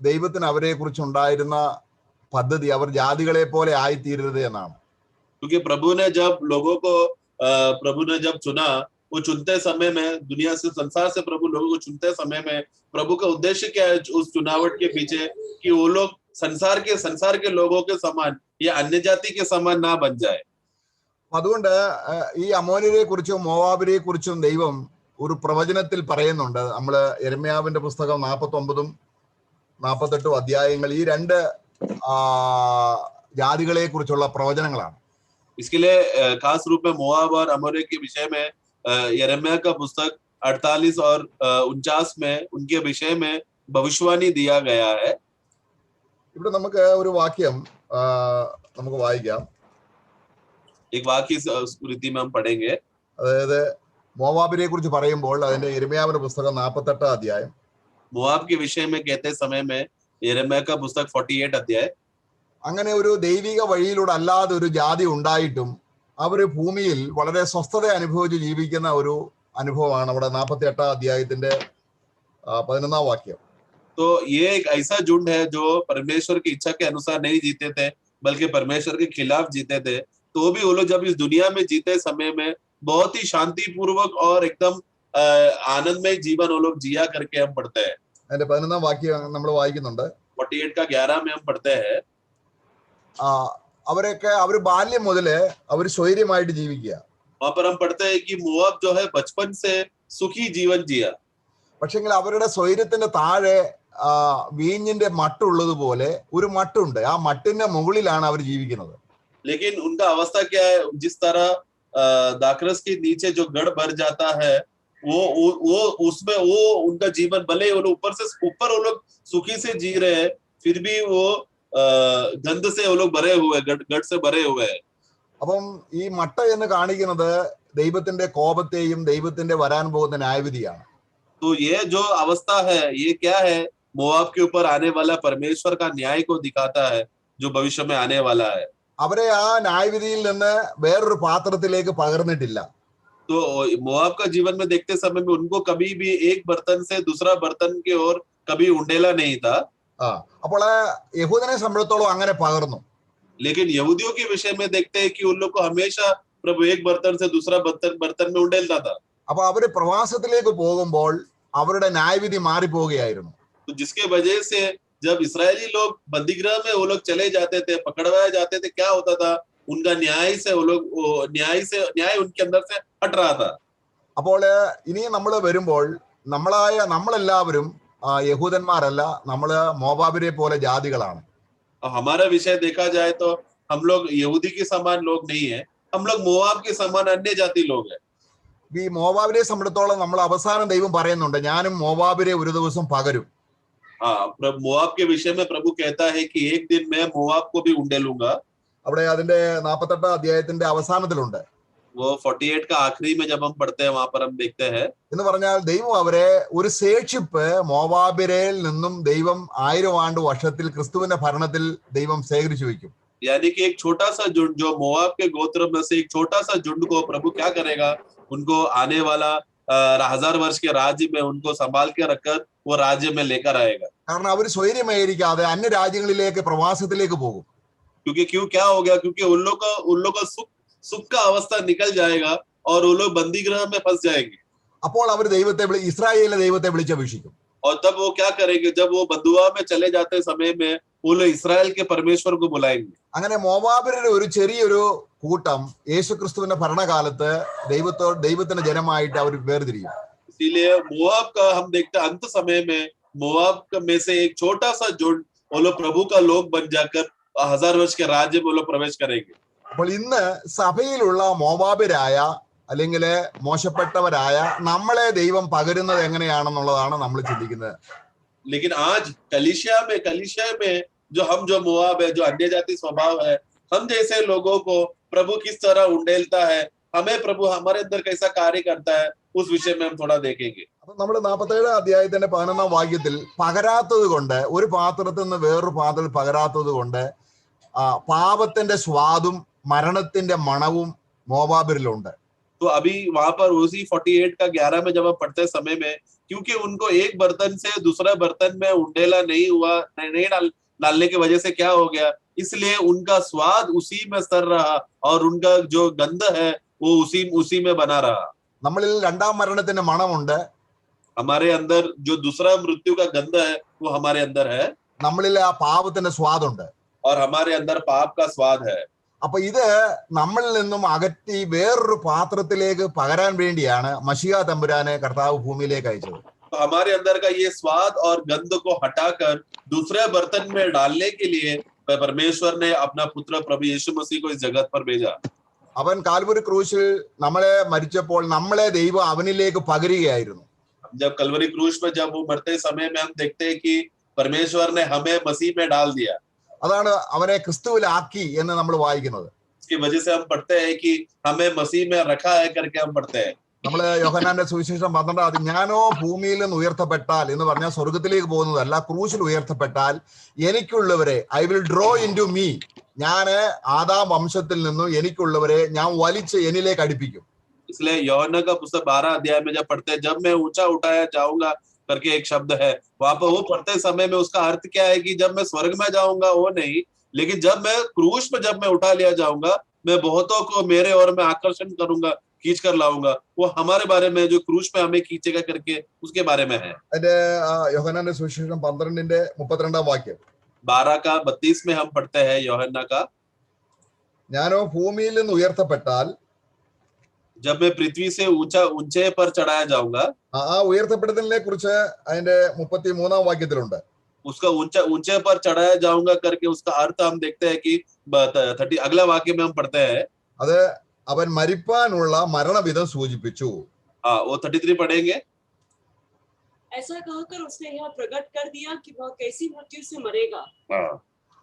ദൈവത്തിന് അവരെ കുറിച്ചുണ്ടായിരുന്ന പദ്ധതി അവർ ജാതികളെ പോലെ ആയിത്തീരരുത് എന്നാണ്. क्योंकि प्रभु ने जब चुना, वो चुनते समय में दुनिया से संसार से प्रभु लोगों को चुनते समय में प्रभु का उद्देश्य क्या है उस चुनावट के पीछे, कि वो लोग संसार के लोगों के समान या अन्य जाति के समान ना बन जाए. അതുകൊണ്ട് ഈ അമോന്യരെ കുറിച്ചും മോവാബിനെ കുറിച്ചും ദൈവം ഒരു പ്രവചനത്തിൽ പറയുന്നുണ്ട്. നമ്മള് യെരമ്യാവിന്റെ പുസ്തകം 49 48 അധ്യായങ്ങൾ ഈ രണ്ട് ജാതികളെ കുറിച്ചുള്ള പ്രവചനങ്ങളാണ്. इसके लिए खास रूप में मोआब और अमोरिया के विषय में यिर्मयाह का पुस्तक 48 और 49 में उनके विषय में भविष्यवाणी दिया गया है. ഇവിടെ നമുക്ക് ഒരു വാക്യം നമുക്ക് വായിക്കാം. एक वाक्य इस स्मृति में हम पढ़ेंगे। അതായത് മോവാബിനെ കുറിച്ച് പറയുമ്പോൾ അതിന്റെ യിരെമ്യാവിന്റെ പുസ്തകം 48 അധ്യായം मोआब के विषय में कहते समय में यिर्मयाह का पुस्तक 48 अध्याय। അങ്ങനെ ഒരു ദൈവിക വഴിയിലൂടെ അല്ലാതെ ഒരു ജാതി ഉണ്ടായിട്ടും അവര് ഭൂമിയിൽ വളരെ സ്വസ്ഥത അനുഭവിച്ച് ജീവിക്കുന്ന ഒരു അനുഭവമാണ് അവിടെ 48 അധ്യായത്തിന്റെ 11 വാക്യം. तो ये एक ऐसा झुंड है जो परमेश्वर की इच्छा के अनुसार नहीं जीते थे, बल्कि परमेश्वर के खिलाफ जीते थे। तो भी वो लोग जब इस दुनिया में जीते समय में बहुत ही शांतिपूर्वक और एकदम आनंदमय जीवन वो लोग जिया करके हम पढ़ते हैं। അതിന്റെ 11 വാക്യം നമ്മൾ വായിക്കുന്നുണ്ട്. 48 का 11 में हम पढ़ते हैं, അവരൊക്കെ അവര് ബാല്യം മുതല് അവര് സ്വൈര്യമായിട്ട് ജീവിക്കുക. वहां पर हम पढ़ते हैं कि मोआब जो है बचपन से सुखी जीवन जिया, പക്ഷെങ്കിൽ അവരുടെ സ്വൈര്യത്തിന്റെ താഴെ വീഞ്ഞിന്റെ മട്ടുള്ളതുപോലെ ഒരു മട്ടുണ്ട്. ആ മട്ടിന്റെ മുകളിലാണ് അവർ ജീവിക്കുന്നത്. लेकिन उनका अवस्था क्या है, जिस तरह दाखरस के नीचे जो गढ़ भर जाता है, वो उसमें वो उनका जीवन, भले वो लोग ऊपर वो लोग सुखी से जी रहे हैं, फिर भी वो गंध से वो लोग भरे हुए, गढ़ से भरे हुए हैं। അപ്പം ഈ മട്ട എന്ന് കാണിക്കുന്നത് ദൈവത്തിന്റെ കോപത്തെയും ദൈവത്തിന്റെ വരാൻ പോകുന്ന ന്യായവിധിയാണ്. तो ये जो अवस्था है, ये क्या है, मोआब के ऊपर आने वाला परमेश्वर का न्याय को दिखाता है, जो भविष्य में आने वाला है। അവരെ ആ ന്യായവിധിയിൽ നിന്ന് വേറൊരു പാത്രത്തിലേക്ക് പകർന്നിട്ടില്ല. तो मोआब का जीवन में देखते समय में उनको कभी भी एक बर्तन से दूसरा बर्तन की ओर कभी उंडेला नहीं था। അപ്പോൾ യഹൂദനെ സംബന്ധിച്ചിടത്തോളം അങ്ങനെ പകർന്നു. लेकिन यहूदियों के विषय में देखते हैं कि उन लोग को हमेशा प्रभु एक बर्तन से दूसरा बर्तन में उंडेलता था। അപ്പൊ അവര് പ്രവാസത്തിലേക്ക് പോകുമ്പോൾ അവരുടെ ന്യായവിധി മാറിപ്പോവുകയായിരുന്നു. तो जिसके वजह से जब इस्राएली लोग बंदीगृह में वो लोग चले जाते थे, पकड़वाए जाते थे, क्या होता था, उनका न्याय उनके अंदर से हट रहा था। അപ്പോൾ ഇനി നമ്മൾ വരുമ്പോൾ നമ്മളെല്ലാവരും യഹൂദന്മാരല്ല, നമ്മള് മോവാബിനെ പോലെ ജാതികളാണ്. हमारा विषय देखा जाए तो हम लोग यहूदी के समान लोग नहीं है, हम लोग मोआब के समान अन्य जाति लोग हैं। ഈ മോവാബിനെ സംബന്ധിച്ചിടത്തോളം നമ്മൾ അവസാനം ദൈവം പറയുന്നുണ്ട്, ഞാനും മോവാബിനെ ഒരു ദിവസം പകരും. मोआब के विषय में प्रभु कहता है कि एक दिन मैं मोआब को भी उंडेलूंगा। അവിടെ അതിന്റെ 48 അധ്യായത്തിന്റെ അവസാനത്തിലുണ്ട്. वो 48 का आखिरी में जब हम पढ़ते हैं, वहां पर हम देखते हैं, എന്ന് പറഞ്ഞാൽ ദൈവം അവരെ ഒരു ശേഷിപ്പ് മോവാബിരയിൽ നിന്നും ദൈവം 1000 ആണ്ട് വർഷത്തിൽ ക്രിസ്തുവിന്റെ ഭരണത്തിൽ ദൈവം ശേഖരിച്ചു വെക്കും. यानी कि एक छोटा सा झुंड, जो मोआब के गोत्र में से एक छोटा सा झुंड को प्रभु क्या करेगा, उनको आने वाला 1000 वर्ष के राज्य में उनको संभाल के रखकर वो राज्य में लेकर आएगा। കാരണം അവർ സ്വൈര്യമായിരിക്കാതെ അന്യ രാജ്യങ്ങളിലേക്ക് പ്രവാസത്തിലേക്ക് പോകും. क्यों क्या हो गया, क्योंकि उन लोग का सुख का अवस्था निकल जाएगा और वो लोग बंदीगृह में फंस जाएंगे। അപ്പോൾ അവർ ഇസ്രായേലിലെ ദൈവത്തെ വിളിച്ചപേക്ഷിക്കും. और तब वो क्या करेंगे, जब वो बंधुआ में चले जाते समय में वो लोग इस्राएल के परमेश्वर को बुलाएंगे। അങ്ങനെ മോവാബിരുടെ ഒരു ചെറിയൊരു കൂട്ടം യേശുക്രിസ്തുവിന്റെ ഭരണകാലത്ത് ദൈവത്തിന്റെ ജനമായിട്ട് അവർ വേർതിരിയും. इसीलिए मोआब का हम देखते हैं अंत समय में मोआब में से एक छोटा सा झुंड वो लोग प्रभु का लोग बन जाकर 1000 वर्ष के राज्य में वो लोग प्रवेश करेंगे। അപ്പോൾ ഇന്ന് സഭയിലുള്ള മോവാബിരായ അല്ലെങ്കിൽ മോശപ്പെട്ടവരായ നമ്മളെ ദൈവം പകരുന്നത് എങ്ങനെയാണെന്നുള്ളതാണ് നമ്മൾ ചിന്തിക്കുന്നത്. लेकिन आज कलीसिया में जो मोआब है, जो अन्य जाति स्वभाव है, हम जैसे लोगों को प्रभु किस तरह उंडेलता है, हमें प्रभु हमारे अंदर कैसा कार्य करता है, उस विषय में हम थोड़ा देखेंगे। അപ്പൊ നമ്മൾ 47 അധ്യായത്തിന്റെ 11 വാക്യത്തിൽ പകരാത്തത് കൊണ്ട്, ഒരു പാത്രത്തിൽ നിന്ന് വേറൊരു പാത്രത്തിൽ പകരാത്തത് കൊണ്ട് പാപത്തിന്റെ സ്വാദും മരണത്തിന്റെ മണവും മോവാബിരിലുണ്ട്. तो अभी वहां पर उसी 48 का 11 में जब हम पढ़ते समय में, क्योंकि उनको एक बर्तन से दूसरा बर्तन में उंडेला नहीं हुआ, नहीं डालने की वजह से क्या हो गया, इसलिए उनका स्वाद उसी में स्तर रहा और उनका जो गंध है वो उसी में बना रहा। നമ്മളിൽ രണ്ടാം മരണത്തിന്റെ മണമുണ്ട്. हमारे अंदर जो दूसरा मृत्यु का गंध है वो हमारे अंदर है. നമ്മളിൽ ആ പാപത്തിന്റെ സ്വാദുണ്ട്. और हमारे अंदर पाप का स्वाद है. അപ്പൊ ഇത് നമ്മളിൽ നിന്നും അകറ്റി വേറൊരു പാത്രത്തിലേക്ക് പകരാൻ വേണ്ടിയാണ് മശിഹാ തമ്പുരാനെ കർത്താവ് ഭൂമിയിലേക്ക് അയച്ചത്. तो हमारे अंदर का ये स्वाद और गंध को हटाकर दूसरे बर्तन में डालने के लिए परमेश्वर ने अपना पुत्र प्रभु यीशु मसीह को इस जगत पर भेजा. അവൻ കാൽവരി ക്രൂശിൽ നമ്മളെ മരിച്ചപ്പോൾ നമ്മളെ ദൈവം അവനിലേക്ക് പകരുകയായിരുന്നു. जब कलवरी क्रूस में जब वो मरते समय में हम देखते हैं कि परमेश्वर ने हमें मसीह में डाल दिया. അതാണ് അവനെ ക്രിസ്തുവിലാക്കി എന്ന് നമ്മൾ വായിക്കുന്നത്. उसकी वजह से हम पढ़ते हैं कि हमें मसीह में रखा है करके हम पढ़ते हैं। നമ്മള് യോഹന്നാന്റെ സുവിശേഷം 12 ഞാനോ ഭൂമിയിൽ നിന്ന് ഉയർത്തപ്പെട്ടാൽ എന്ന് പറഞ്ഞാൽ സ്വർഗത്തിലേക്ക് പോകുന്നതല്ല, ക്രൂശിൽ ഉയർത്തപ്പെട്ടാൽ എനിക്കുള്ളവരെ I will draw in to me, ഞാന് ആദാം വംശത്തിൽ നിന്നും എനിക്കുള്ളവരെ ഞാൻ വലിച്ച് എന്നിലേക്ക് അടുപ്പിക്കും. इसलिए यूहन्ना का पुस्तक 12 अध्याय में जब पढ़ते हैं, जब मैं ऊंचा उठाया जाऊंगा करके एक शब्द है, वहां पर वो पढ़ते समय में उसका अर्थ क्या है कि जब मैं स्वर्ग में जाऊंगा वो नहीं, लेकिन जब मैं क्रूस में जब मैं उठा लिया जाऊंगा, मैं बहुतों को मेरे और मैं आकर्षण करूंगा, खींच कर लाऊंगा. वो हमारे बारे में जो क्रूस में हमें खींचेगा करके उसके बारे में है. അതിന്റെ യോഹന്നാന്റെ സുവിശേഷം 12:32 12 का 32 में हम पढ़ते हैं यूहन्ना का, ഞാനോ ഭൂമിയിൽ നിന്ന് ഉയർത്തപ്പെട്ടാൽ, जब मैं पृथ्वी से ऊंचे पर चढ़ाया जाऊंगा. ആ ഉയർത്തപ്പെടുത്തലിനെ കുറിച്ച് അതിന്റെ 33 उसका ऊंचे पर चढ़ाया जाऊंगा करके उसका अर्थ हम देखते हैं कि 30 अगला वाक्य में हम पढ़ते हैं, അത് അവൻ മരിപ്പാനുള്ള മരണവിധം സൂചിപ്പിച്ചു. वो 33 पढ़ेंगे. ऐसा कहकर उसने यह प्रकट कर दिया कि वह कैसी मृत्यु से मरेगा.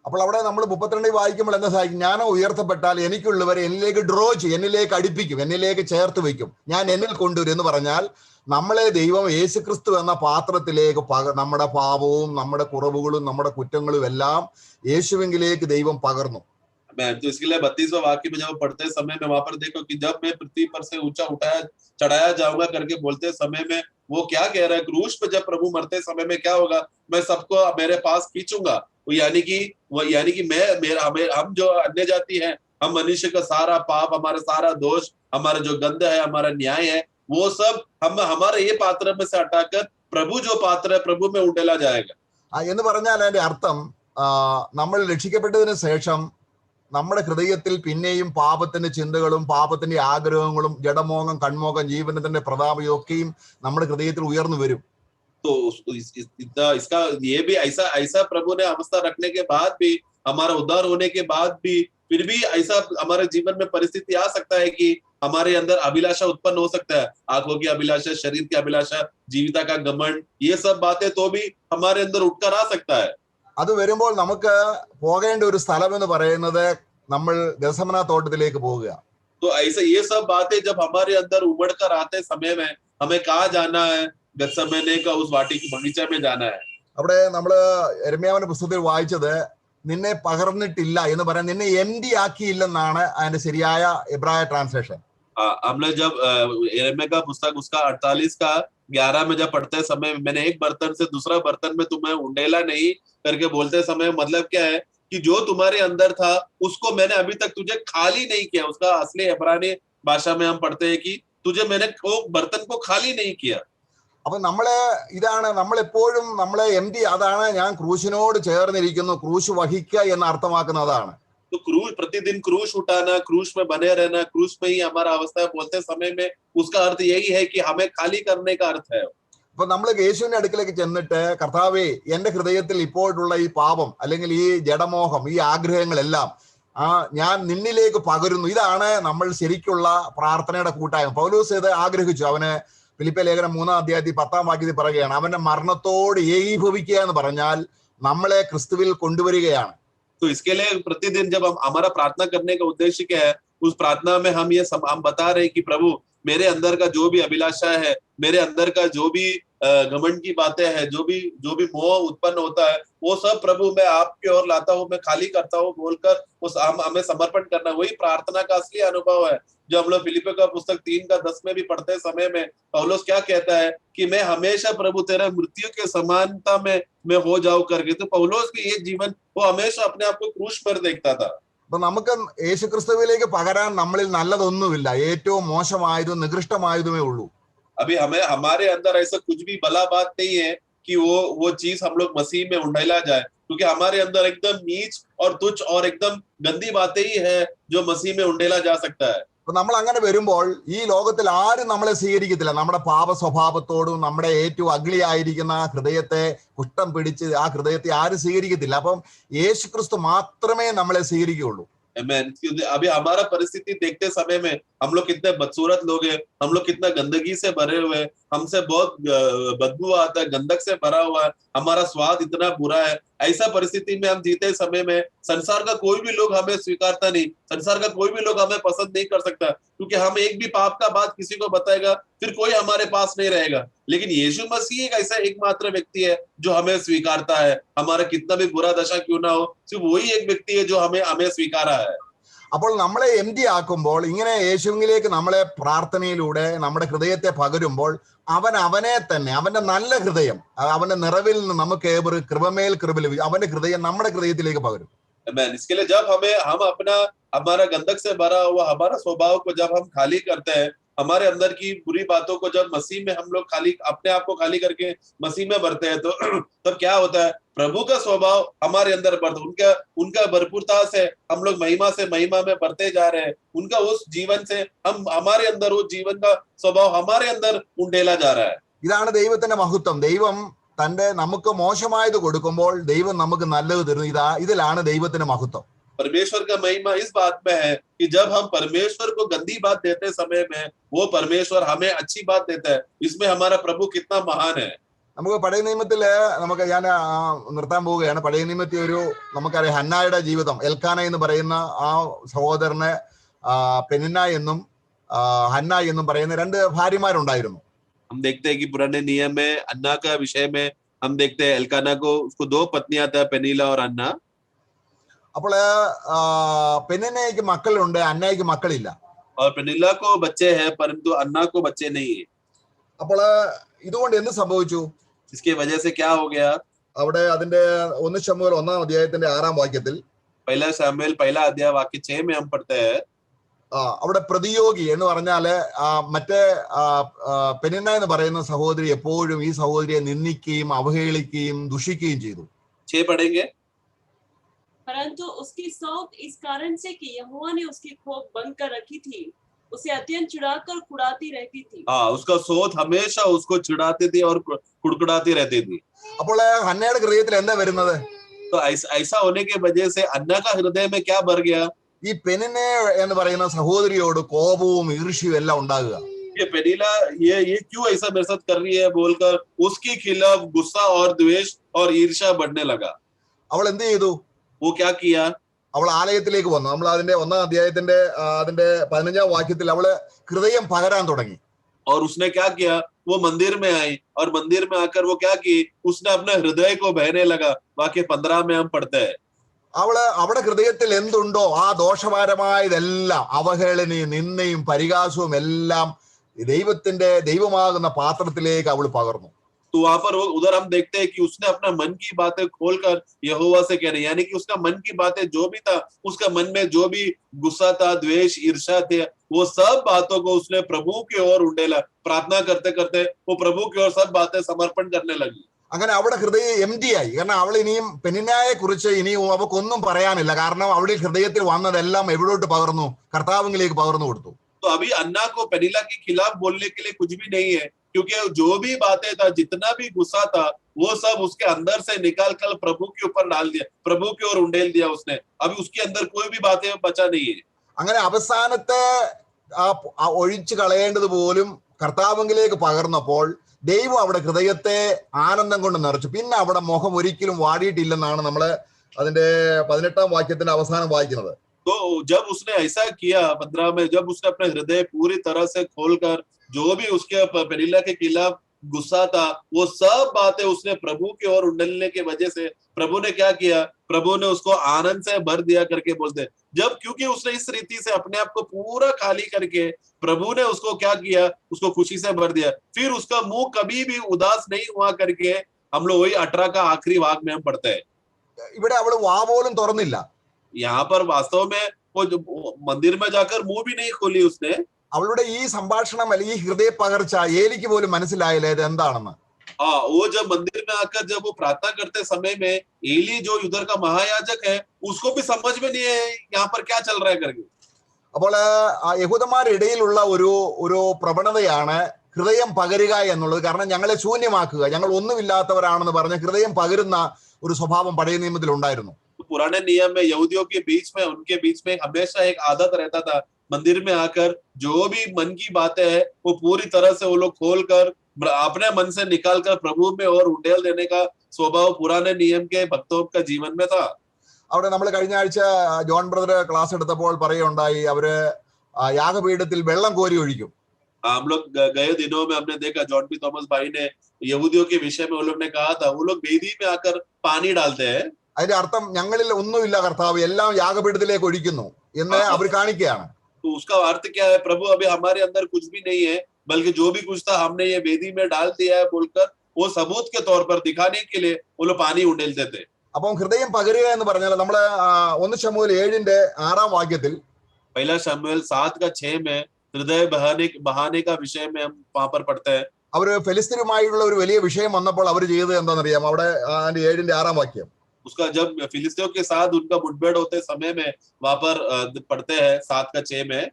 അപ്പോൾ അവിടെ നമ്മൾ 32 വായിക്കുമ്പോൾ എന്താ സാധിക്കും? ഞാനോ ഉയർത്തപ്പെട്ടാൽ എനിക്കുള്ളവരെ എന്നിലേക്ക് ഡ്രോ ചെയ്യും, എന്നിലേക്ക് അടുപ്പിക്കും, എന്നിലേക്ക് ചേർത്ത് വയ്ക്കും, ഞാൻ എന്നിൽ കൊണ്ടുവരും എന്ന് പറഞ്ഞാൽ നമ്മളെ ദൈവം യേശുക്രിസ്തു എന്ന പാത്രത്തിലേക്ക് നമ്മുടെ പാപവും നമ്മുടെ കുറവുകളും നമ്മുടെ കുറ്റങ്ങളും എല്ലാം യേശുവിലേക്ക് ദൈവം പകർന്നു. तो इसके लिए 32वां वाक्य में जब पढ़ते समय में वहां पर देखो कि जब मैं पृथ्वी पर से ऊंचा उठाया चढ़ाया जाऊंगा करके बोलते समय में वो क्या कह रहा है? क्रूस पे जब प्रभु मरते समय में क्या होगा? मैं सबको मेरे पास खींचूंगा. यानी कि हम जो अन्य जाति है, हम मनुष्य का सारा पाप, हमारा सारा दोष, हमारा जो गंध है, हमारा न्याय है, वो सब हम हमारे ये पात्र में से हटाकर प्रभु जो पात्र है प्रभु में उंडेला जाएगा. എന്ന് പറഞ്ഞാൽ അതിന്റെ അർത്ഥം നമ്മൾ രക്ഷിക്കപ്പെട്ടതിന് ശേഷം നമ്മുടെ ഹൃദയത്തിൽ പിന്നെയും പാപത്തിന്റെ ചിന്തകളും പാപത്തിന്റെ ആഗ്രഹങ്ങളും ജഡമോഹം കൺമോഹം ജീവനത്തിന്റെ പ്രതാപയൊക്കെയും നമ്മുടെ ഹൃദയത്തിൽ ഉയർന്നു വരും. तो इसका ये भी ऐसा प्रभु ने अवस्था रखने के बाद भी, हमारा उद्धार होने के बाद भी, फिर भी ऐसा हमारे जीवन में परिस्थिति आ सकता है कि हमारे अंदर अभिलाषा उत्पन्न हो सकता है, आंखों की अभिलाषा, शरीर की अभिलाषा, जीविता का घमंड, ये सब बातें तो भी हमारे अंदर उठकर आ सकता है. അത് വരുമ്പോൾ നമുക്ക് പോകേണ്ട ഒരു സ്ഥലം എന്ന് പറയുന്നത് നമ്മൾ ഗെത്സമന തോട്ടത്തിലേക്ക് പോവുക. तो ऐसे ये सब बातें जब हमारे अंदर उमड़ कर आते समय में हमें कहाँ जाना है? गत्सेमने का उस वाटी के बगीचा में जाना है. അവിടെ നമ്മള് യെരമ്യാവിന്റെ പുസ്തകത്തിൽ വായിച്ചത് നിന്നെ പകർന്നിട്ടില്ല എന്ന് പറയാൻ, നിന്നെ എംപ്റ്റി ആക്കിയില്ലെന്നാണ് അതിന്റെ ശരിയായ എബ്രായ ട്രാൻസ്ലേഷൻ. हमने जब यिर्मयाह का पुस्तक उसका 48 का 11 में जब पढ़ते समय मैंने एक बर्तन से दूसरा बर्तन में तुम्हें उंडेला नहीं करके बोलते समय मतलब क्या है कि जो तुम्हारे अंदर था उसको मैंने अभी तक तुझे खाली नहीं किया. उसका असली इब्रानी भाषा में हम पढ़ते हैं कि तुझे मैंने वो बर्तन को खाली नहीं किया. അപ്പൊ ഇതാണ് നമ്മളെപ്പോഴും നമ്മളെ എംപ്റ്റി, അതാണ് ഞാൻ ക്രൂശിനോട് ചേർന്നിരിക്കുന്നു, ക്രൂശ് വഹിക്കുക എന്ന് അർത്ഥമാക്കുന്നത് അതാണ്. तो क्रूस प्रतिदिन क्रूस उठाना, क्रूस में बने रहना, क्रूस में ही हमारा अवस्था बोलते समय में उसका अर्थ यही है कि हमें खाली करने का अर्थ है. അപ്പൊ നമ്മൾ യേശുവിന്റെ അടുക്കലേക്ക് ചെന്നിട്ട് കർത്താവേ എന്റെ ഹൃദയത്തിൽ ഇപ്പോഴുള്ള ഈ പാപം അല്ലെങ്കിൽ ഈ ജഡമോഹം ഈ ആഗ്രഹങ്ങളെല്ലാം ഞാൻ നിന്നിലേക്ക് പകരുന്നു. ഇതാണ് നമ്മൾ ശരിക്കുള്ള പ്രാർത്ഥനയുടെ കൂട്ടായ്മ. പൗലോസ് ഇത് ആഗ്രഹിച്ചു. അവന് ഫിലിപ്പിയ ലേഖനം 3:10 പറയുകയാണ്, അവന്റെ മരണത്തോട് ഏകീഭവിക്കുക എന്ന് പറഞ്ഞാൽ നമ്മളെ ക്രിസ്തുവിൽ കൊണ്ടുവരികയാണ്. तो इसके लिए प्रतिदिन जब हम हमारा प्रार्थना करने का उद्देश्य क्या है, उस प्रार्थना में हम बता रहे हैं कि प्रभु मेरे अंदर का जो भी अभिलाषा है, मेरे अंदर का जो भी घमंड की बातें हैं, जो भी मोह उत्पन्न होता है, वो सब प्रभु मैं आपकी ओर लाता हूँ, मैं खाली करता हूँ बोलकर उस हमें समर्पण करना, वही प्रार्थना का असली अनुभव है जो हम लोग फिलिपियों का पुस्तक 3:10 में भी पढ़ते समय में पौलुस क्या कहता है कि मैं हमेशा प्रभु तेरा मृत्यु के समानता में मैं हो जाऊं करके. तो पौलुस की ये जीवन वो हमेशा अपने आप को क्रूस पर देखता था. അപ്പൊ നമുക്ക് യേശുക്രിസ്തുവിലേക്ക് പകരാൻ നമ്മളിൽ നല്ലതൊന്നുമില്ല, ഏറ്റവും മോശമായതും നികൃഷ്ടമായതുമേ ഉള്ളൂ. अभी हमें हमारे अंदर ऐसा कुछ भी भला बात नहीं है कि वो चीज हम लोग मसीह में उंडेला जाए, क्योंकि हमारे अंदर एकदम नीच और तुच्छ और एकदम गंदी बातें ही है जो मसीह में उंडेला जा सकता है. അപ്പൊ നമ്മൾ അങ്ങനെ വരുമ്പോൾ ഈ ലോകത്തിൽ ആരും നമ്മളെ സ്വീകരിക്കത്തില്ല. നമ്മുടെ പാപ സ്വഭാവത്തോടും നമ്മുടെ ഏറ്റവും അഗ്ലി ആയിരിക്കുന്ന ഹൃദയത്തെ കുഷ്ഠം പിടിച്ച് ആ ഹൃദയത്തെ ആരും സ്വീകരിക്കത്തില്ല. അപ്പം യേശുക്രിസ്തു മാത്രമേ നമ്മളെ സ്വീകരിക്കുകയുള്ളൂ. अभी हमारा परिस्थिति देखते समय में हम लोग कितने बदसूरत लोग हैं, हम लोग कितना गंदगी से भरे हुए, हमसे बहुत बदबू आता है, गंदक से भरा हुआ है, हमारा स्वाद इतना बुरा है, ऐसा परिस्थिति में हम जीते समय में संसार का कोई भी लोग हमें स्वीकारता नहीं, संसार का कोई भी लोग हमें पसंद नहीं कर सकता, क्योंकि हम एक भी पाप का बात किसी को बताएगा फिर कोई हमारे पास नहीं रहेगा। लेकिन यीशु मसीह एक ऐसा एकमात्र व्यक्ति है जो हमें स्वीकारता है, हमारा कितना भी बुरा दशा क्यों ना हो, सिर्फ वही एक व्यक्ति है जो हमें स्वीकारा है। അപ്പോൾ നമ്മളെ എം ടി ആക്കുമ്പോൾ, ഇങ്ങനെ യേശുവിലേക്ക് നമ്മളെ പ്രാർത്ഥനയിലൂടെ നമ്മുടെ ഹൃദയത്തെ പകരുമ്പോൾ, അവനെ തന്നെ, അവന്റെ നല്ല ഹൃദയം, അവന്റെ നിറവിൽ നിന്ന് നമുക്ക് കൃപമേൽ കൃപ ലഭിക്കും. അവന്റെ ഹൃദയം നമ്മുടെ ഹൃദയത്തിലേക്ക് പകരും. इसके लिए जब हम अपना हमारा गंधक से भरा हुआ हमारा स्वभाव को जब हम खाली करते हैं, हमारे अंदर की बुरी बातों को जब मसीह में हम लोग खाली, अपने आप को खाली करके मसीह में भरते हैं, तो तब क्या होता है, प्रभु का स्वभाव हमारे अंदर बढ़ता, उनका भरपूरता से हम लोग महिमा से महिमा में बढ़ते जा रहे हैं। उनका उस जीवन से हमारे अंदर उस जीवन का स्वभाव हमारे अंदर उंडेला जा रहा है। ഇതാണ് ദൈവത്തിന്റെ മഹത്വം. ദൈവം തന്റെ നമുക്ക് മോശമായത് കൊടുക്കുമ്പോൾ ദൈവം നമുക്ക് നല്ലത് തരുന്നു. ഇതിലാണ് ദൈവത്തിന്റെ മഹത്വം. परमेश्वर का महिमा इस बात में है कि जब हम परमेश्वर को गंदी बात देते समय में वो परमेश्वर हमें अच्छी बात देता है। इसमें हमारा प्रभु कितना महान है। നമുക്ക് പഴയ നിയമത്തില് ഞാൻ നിർത്താൻ പോവുകയാണ്. പഴയ നിയമത്തിൽ നമുക്കറിയാം ഹന്നായുടെ ജീവിതം. എൽക്കാന എന്ന് പറയുന്ന ആ സഹോദരന് പെനിന്ന എന്നും ഹന്ന എന്നും പറയുന്ന രണ്ട് ഭാര്യമാരുണ്ടായിരുന്നു. हम देखते हैं कि पुराने नियम में अन्ना का विषय में हम देखते हैं एल्काना को, उसको दो पत्नियां था, पेनीला और अन्ना। അപ്പോൾ പെനിന്നയ്ക്ക് മക്കളുണ്ട്, അന്നയ്ക്ക് മക്കളില്ല. और पेनीला को बच्चे हैं परंतु अन्ना को बच्चे नहीं है। അപ്പോൾ ഇതുകൊണ്ട് എന്ത് സംഭവിച്ചു? इसके वजह से क्या हो गया? അവിടെ അതിന്റെ 1 ശമൂവേൽ 1-ാം അധ്യായത്തിന്റെ 6-ാം വാക്യത്തിൽ, पहला शमूएल 1 अध्याय वाक्य 6 में हम पढ़ते हैं, അവിടെ പ്രതിയോഗി എന്ന് പറഞ്ഞാല് മറ്റേ പെനിന്ന എന്ന് പറയുന്ന സഹോദരി എപ്പോഴും ഈ സഹോദരിയെ നിന്ദിക്കുകയും അവഹേളിക്കുകയും ദുഷിക്കുകയും ചെയ്തു. 6 पढ़ेंगे। परंतु उसकी सौत इस कारण से कि यहोवा ने उसकी खोप बंद कर रखी थी, उसे अत्यंत चिढ़ाकर कुड़ाती रहती थी। उसका सोच हमेशा उसको चिढ़ाती थी और कुड़कुड़ाती रहती थी। അപ്പോൾ ഹന്നയുടെ ഹൃദയത്തിൽ എന്താ വരുന്നത്? तो ऐसा होने की वजह से अन्ना का हृदय में क्या भर गया? ഈ പെനിന്ന എന്ന് പറയുന്ന സഹോദരിയോട് കോപവും ഈർഷ്യവും എല്ലാം ഉണ്ടാകുക. ये पेनीला ये क्यों ऐसा मेरे साथ कर रही है बोलकर उसके खिलाफ गुस्सा और द्वेष और ईर्ष्या बढ़ने लगा। അവൾ എന്ത് ചെയ്തു? वो क्या किया? അവൾ ആലയത്തിലേക്ക് വന്നു. നമ്മൾ അതിന്റെ 1-ാം അധ്യായത്തിന്റെ അതിന്റെ 15-ാം വാക്യത്തിൽ അവള് ഹൃദയം പകരാൻ തുടങ്ങി. और उसने क्या किया? वो मंदिर में आई और मंदिर में आकर वो क्या की? उसने अपने हृदय को बहने लगा। वाक्य 15 में हम पढ़ते हैं, അവിടെ ഹൃദയത്തിൽ എന്തുണ്ടോ ആ ദോഷപരമായതെല്ലാം, അവഹേളനയും നിന്ദയും പരിഹാസവും എല്ലാം ദൈവമാകുന്ന പാത്രത്തിലേക്ക് അവൾ പകർന്നു. तो वहां पर उधर हम देखते हैं कि उसने अपना मन की बातें खोलकर यहोवा से कह रहे, यानी कि उसका मन की बातें जो भी था, उसका मन में जो भी गुस्सा था, द्वेष, ईर्ष्या थे, वो सब बातों को उसने प्रभु की ओर उंडेला। प्रार्थना करते करते वो प्रभु की ओर सब बातें समर्पण करने लगी। അങ്ങനെ അവിടെ ഹൃദയം എംപ്റ്റി ആയി. കാരണം അവൾ ഇനിയും പെനിന്നയെ കുറിച്ച് ഇനിയും അവക്കൊന്നും പറയാനില്ല. കാരണം അവളുടെ ഹൃദയത്തിൽ വന്നതെല്ലാം എവിടോട്ട് പകർന്നു? കർത്താവിലേക്ക് പകർന്നു കൊടുത്തു. तो अभी अन्ना को पेनीला के खिलाफ बोलने के लिए कुछ भी नहीं है, क्योंकि जो भी बातें था, जितना भी गुस्सा था, वो सब उसके अंदर से निकाल कर प्रभु के ऊपर डाल दिया, प्रभु की ओर उंडेल दिया उसने। अभी उसके अंदर कोई भी बातें बचा नहीं है। അങ്ങനെ അവസാനത്തെ ഒഴിച്ചു കളയേണ്ടത് പോലും കർത്താവിലേക്ക് പകർന്നപ്പോൾ ദൈവം അവിടെ ഹൃദയത്തെ ആനന്ദം കൊണ്ട് നിറച്ചു. പിന്നെ അവിടെ മുഖം ഒരിക്കലും വാടിയിട്ടില്ലെന്നാണ് നമ്മള് അതിന്റെ 18-ാം വാക്യത്തിന്റെ അവസാനം വായിക്കുന്നത്. तो जब उसने ऐसा किया 15 में, जब उसने अपने हृदय पूरी तरह से खोलकर जो भी उसके पेनीला के खिलाफ गुस्सा था, वो सब बातें उसने प्रभु की ओर उंडलने की वजह से प्रभु ने क्या किया? प्रभु ने उसको आनंद से भर दिया करके बोलते। जब क्योंकि उसने इस रीति से अपने आप को पूरा खाली करके प्रभु ने उसको क्या किया? उसको खुशी से भर दिया। फिर उसका मुंह कभी भी उदास नहीं हुआ करके हम लोग वही 18 का आखिरी भाग में हम पढ़ते हैं। ഇവിടെ അവള് വാ പോലും തുറന്നില്ല. यहाँ पर वास्तव में वो मंदिर में जाकर मुंह भी नहीं खोली उसने। അവളുടെ ഈ സംഭാഷണം അല്ലെങ്കിൽ ഈ ഹൃദയ പകർച്ച ഏലിക്ക് പോലും മനസ്സിലായില്ല ഇത് എന്താണെന്ന്. वो जब मंदिर में आकर जब वो प्रार्थना करते समय में एली जो उधर का महायाजक है, उसको भी समझ में नहीं है यहाँ पर क्या चल रहा है करके। അപ്പോൾ യഹൂദന്മാരുടെ ഇടയിലുള്ള ഒരു പ്രവണതയാണ് ഹൃദയം പകരുക എന്നുള്ളത്. കാരണം ഞങ്ങളെ ശൂന്യമാക്കുക, ഞങ്ങൾ ഒന്നുമില്ലാത്തവരാണെന്ന് പറഞ്ഞ് ഹൃദയം പകരുന്ന ഒരു സ്വഭാവം പഴയ നിയമത്തിൽ ഉണ്ടായിരുന്നു. पुराने नियम में यहूदियों के बीच में, उनके बीच में हमेशा एक आदत रहता था, मंदिर में आकर जो भी मन की बातें है वो पूरी तरह से वो लोग खोल कर अपने मन से निकालकर प्रभु में और उंडेल देने का स्वभाव पुराने नियम के भक्तों का जीवन में था। അവിടെ നമ്മൾ കഴിഞ്ഞ ആഴ്ച ജോൺ ബ്രദർ ക്ലാസ് എടുത്തപ്പോൾ പറയുണ്ടായി അവര് യാഗപീഠത്തിൽ വെള്ളം കോരി ഒഴിക്കും. हम लोग गए दिनों में हमने देखा जॉन पी थॉमस भाई ने यहूदियों के विषय में वो लोग ने कहा था वो लोग वेदी में आकर पानी डालते हैं। അതിന്റെ അർത്ഥം ഞങ്ങളിൽ ഒന്നുമില്ല കർത്താവ്, എല്ലാം യാഗപീഠത്തിലേക്ക് ഒഴിക്കുന്നു എന്ന് അവർ കാണിക്കുകയാണ്. तो उसका अर्थ क्या है? प्रभु अभी हमारे अंदर कुछ भी नहीं है, बल्कि जो भी कुछ था हमने ये वेदी में डाल दिया है बोलकर वो सबूत के तौर पर दिखाने के लिए वो लोग पानी उंडेलते थे। അപ്പം ഹൃദയം പകരുക എന്ന് പറഞ്ഞാൽ നമ്മള് 1 ശമൂവേൽ 7:6 पहला शमूएल 7:6 में हृदय बहाने का विषय में हम वहां पर पढ़ते हैं। അവര് ഫെലിസ്തീനുമായുള്ള ഒരു വലിയ വിഷയം വന്നപ്പോൾ അവർ ചെയ്തത് എന്താണെന്നറിയാം? അവിടെ 7:6 उसका जब फिलिस्तीनियों के साथ उनका मुठभेड़ होते समय में वहां पर पढ़ते हैं 7:6 में,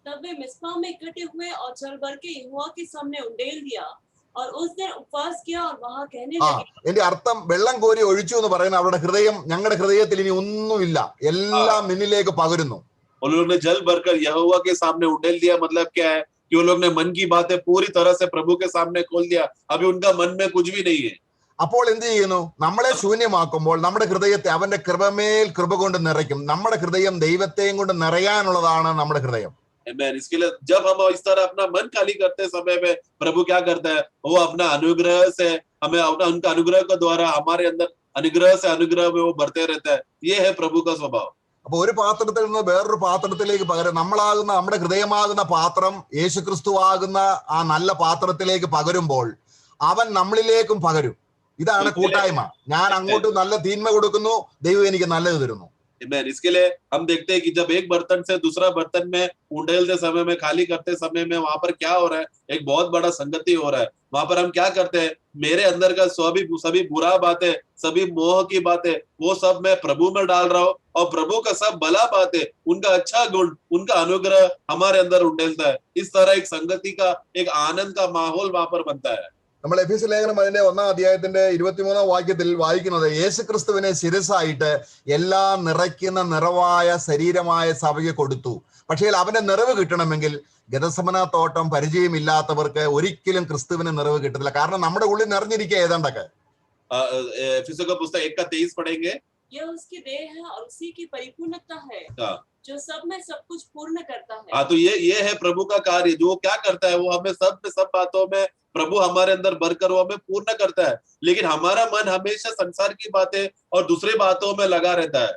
तब वे मिस्पा में इकट्ठे हुए और चल भर के यहोवा के सामने उंडेल दिया और उस दिन उपवास किया और वहां कहने लगे। എന്റെ അർത്ഥം വെള്ളം കോരി ഒഴിച്ചു എന്ന് പറയുന്ന അവരുടെ ഹൃദയം, ഞങ്ങളുടെ ഹൃദയത്തിൽ ഇനി ഒന്നുമില്ല, എല്ലാം നിന്നിലേക്ക് പകരുന്നു. उन लोगों ने जल भरकर यहोवा के सामने उंडेल दिया। मतलब क्या है कि वो लोग ने मन की बातें पूरी तरह से प्रभु के सामने खोल दिया। अभी उनका मन में कुछ भी नहीं है। അപ്പോൾ എന്ത് ചെയ്യുന്നു? നമ്മളെ ശൂന്യമാക്കുമ്പോൾ നമ്മുടെ ഹൃദയത്തെ അവന്റെ കൃപമേൽ കൃപ കൊണ്ട് നിറയ്ക്കും. നമ്മുടെ ഹൃദയം ദൈവത്തെയും കൊണ്ട് നിറയാനുള്ളതാണ് നമ്മുടെ ഹൃദയം. इसके लिए जब हम इस तरह अपना मन खाली करते समय में प्रभु क्या करता है? वो अपना अनुग्रह से हमें उनका अनुग्रह के द्वारा हमारे अंदर अनुग्रह से अनुग्रह में वो बढ़ते रहता है। ये है प्रभु का स्वभाव। അപ്പൊ ഒരു പാത്രത്തിൽ നിന്ന് വേറൊരു പാത്രത്തിലേക്ക് പകരം നമ്മളാകുന്ന നമ്മുടെ ഹൃദയമാകുന്ന പാത്രം യേശുക്രിസ്തു ആകുന്ന ആ നല്ല പാത്രത്തിലേക്ക് പകരുമ്പോൾ അവൻ നമ്മളിലേക്കും പകരും. ഇതാണ് കൂട്ടായ്മ. ഞാൻ അങ്ങോട്ട് നല്ല തീന്മ കൊടുക്കുന്നു, ദൈവം എനിക്ക് നല്ലത് തരുന്നു. इसके लिए हम देखते हैं कि जब एक बर्तन से दूसरा बर्तन में उंडेलते समय में, खाली करते समय में वहां पर क्या हो रहा है? एक बहुत बड़ा संगति हो रहा है। वहां पर हम क्या करते हैं? मेरे अंदर का सभी बुरा बातें, सभी मोह की बातें, वो सब मैं प्रभु में डाल रहा हूँ और प्रभु का सब भला बातें, उनका अच्छा गुण, उनका अनुग्रह हमारे अंदर उंडेलता है। इस तरह एक संगति का, एक आनंद का माहौल वहां पर बनता है। നമ്മൾ എഫെസ്യ ലേഖനം അതിന്റെ 1-23 വായിക്കുന്നത് യേശുക്രിസ്തുവിനെ ശിരസായിട്ട് എല്ലാം നിറയ്ക്കുന്ന നിറവായ ശരീരമായ സഭയെ കൊടുത്തു. പക്ഷേ അവന്റെ നിറവ് കിട്ടണമെങ്കിൽ ഗെത്സമന തോട്ടം പരിചയമില്ലാത്തവർക്ക് ഒരിക്കലും ക്രിസ്തുവിന് നിറവ് കിട്ടത്തില്ല. കാരണം നമ്മുടെ ഉള്ളിൽ നിറഞ്ഞിരിക്കുക ഏതാണ്ടൊക്കെ. एफिसियों का पुस्तक 1:23 पढ़ेंगे। यह उसकी देह है और उसी की परिपूर्णता है जो सब में सब कुछ पूर्ण करता है। हाँ, तो ये है प्रभु का कार्य। जो क्या करता है? वो हमें सब बातों में प्रभु हमारे अंदर भरकर वो हमें पूर्ण करता है। लेकिन हमारा मन हमेशा संसार की बातें और दूसरी बातों में लगा रहता है।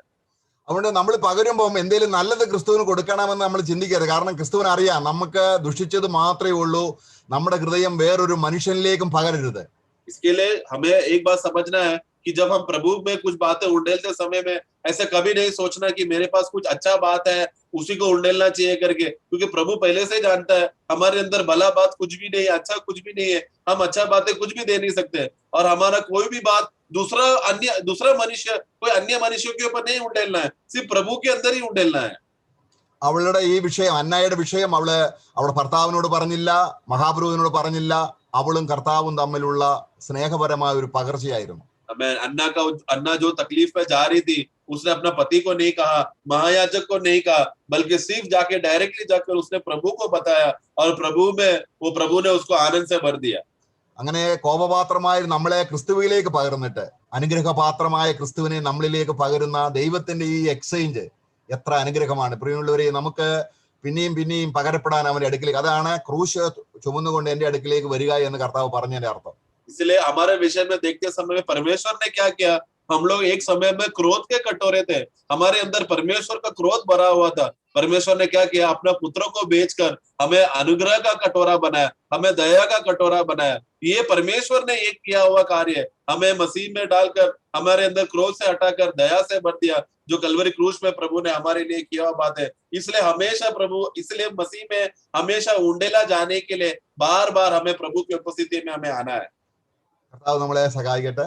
അതുകൊണ്ട് നമ്മൾ പകരുമ്പോൾ എന്തെങ്കിലും നല്ലത് ക്രിസ്തുവിന് കൊടുക്കണമെന്ന് നമ്മൾ ചിന്തിക്കരുത്. കാരണം ക്രിസ്തുവിന് അറിയാം നമുക്ക് ദുഷിച്ചത് മാത്രമേ ഉള്ളൂ. നമ്മുടെ ഹൃദയം വേറൊരു മനുഷ്യനിലേക്കും പകരരുത്. इसके लिए हमें एक बात समझना है कि जब हम प्रभु में कुछ बातें उंडेलते समय में ऐसे कभी नहीं सोचना कि मेरे पास कुछ अच्छा बात है उसी को उंडेलना चाहिए करके, क्योंकि प्रभु पहले से जानता है हमारे अंदर भला बात कुछ भी नहीं है, अच्छा कुछ भी नहीं है। हम अच्छा बातें कुछ भी दे नहीं सकते और हमारा कोई भी बात दूसरा मनुष्य, कोई अन्य मनुष्य के ऊपर नहीं उंडेलना है, सिर्फ प्रभु के अंदर ही उंडेलना है। അവളുടെ ഈ വിഷയം, അന്നായുടെ വിഷയം അവളുടെ ഭർത്താവിനോട് പറഞ്ഞില്ല, മഹാപ്രഭുവിനോട് പറഞ്ഞില്ല. അവളും കർത്താവും തമ്മിലുള്ള സ്നേഹപരമായ ഒരു പകർച്ചയായിരുന്നു. अन्ना जो तकलीफ में जा रही थी उसने अपना पति को नहीं कहा, महायाजक को नहीं कहा, बल्कि सिर्फ जाके डायरेक्टली जाकर उसने प्रभु को बताया और प्रभु ने उसको आनंद से भर दिया। അങ്ങനെ കോപപാത്രമായ നമ്മളെ ക്രിസ്തുവിലേക്ക് പകർന്നിട്ട് അനുഗ്രഹപാത്രമായ ക്രിസ്തുവിനെ നമ്മളിലേക്ക് പകരുന്ന ദൈവത്തിന്റെ ഈ എക്സ്ചേഞ്ച് എത്ര അനുഗ്രഹമാണ്. പ്രിയമുള്ളവരെ, നമുക്ക് പിന്നെയും പിന്നെയും പകരപ്പെടാൻ അവന്റെ അടുക്കിലേക്ക്, അതാണ് ക്രൂശ് ചുമന്നുകൊണ്ട് എന്റെ അടുക്കിലേക്ക് വരിക എന്ന് കർത്താവ് പറഞ്ഞതിന്റെ അർത്ഥം. इसलिए हमारे विषय में देखते समय में परमेश्वर ने क्या किया? हम लोग एक समय में क्रोध के कटोरे थे, हमारे अंदर परमेश्वर का क्रोध भरा हुआ था। परमेश्वर ने क्या किया? अपना पुत्रों को बेचकर हमें अनुग्रह का कटोरा बनाया, हमें दया का कटोरा बनाया। ये परमेश्वर ने एक किया हुआ कार्य है। हमें मसीह में डालकर हमारे अंदर क्रोध से हटाकर दया से भर दिया, जो कलवरी क्रूस में प्रभु ने हमारे लिए किया हुआ बात है। इसलिए मसीह में हमेशा उंडेला जाने के लिए बार बार हमें प्रभु की उपस्थिति में हमें आना है। കർത്താവ് നമ്മളെ സഹായിക്കട്ടെ.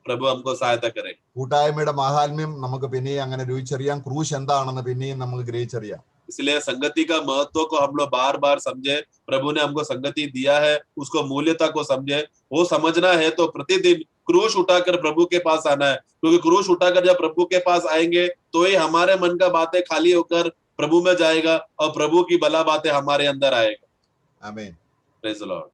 प्रभु हमको सहायता करे। കൂട്ടായ്മയുടെ മഹാത്മ്യം നമുക്ക് പിന്നെയും അങ്ങനെ രുചിച്ചറിയാം. ക്രൂശ് എന്താണെന്ന് പിന്നെയും നമുക്ക് ഗ്രഹിച്ചറിയാം. इसलिए संगति का महत्व को हम लोग बार बार समझे। प्रभु ने हमको संगति दिया है, उसको मूल्यता को समझे। वो समझना है तो प्रतिदिन क्रूश उठाकर प्रभु के पास आना है, क्योंकि क्रूश उठाकर जब प्रभु के पास आएंगे तो ही हमारे मन का बातें खाली होकर प्रभु में जाएगा और प्रभु की भला बातें हमारे अंदर आएगा। आमीन। Praise the Lord.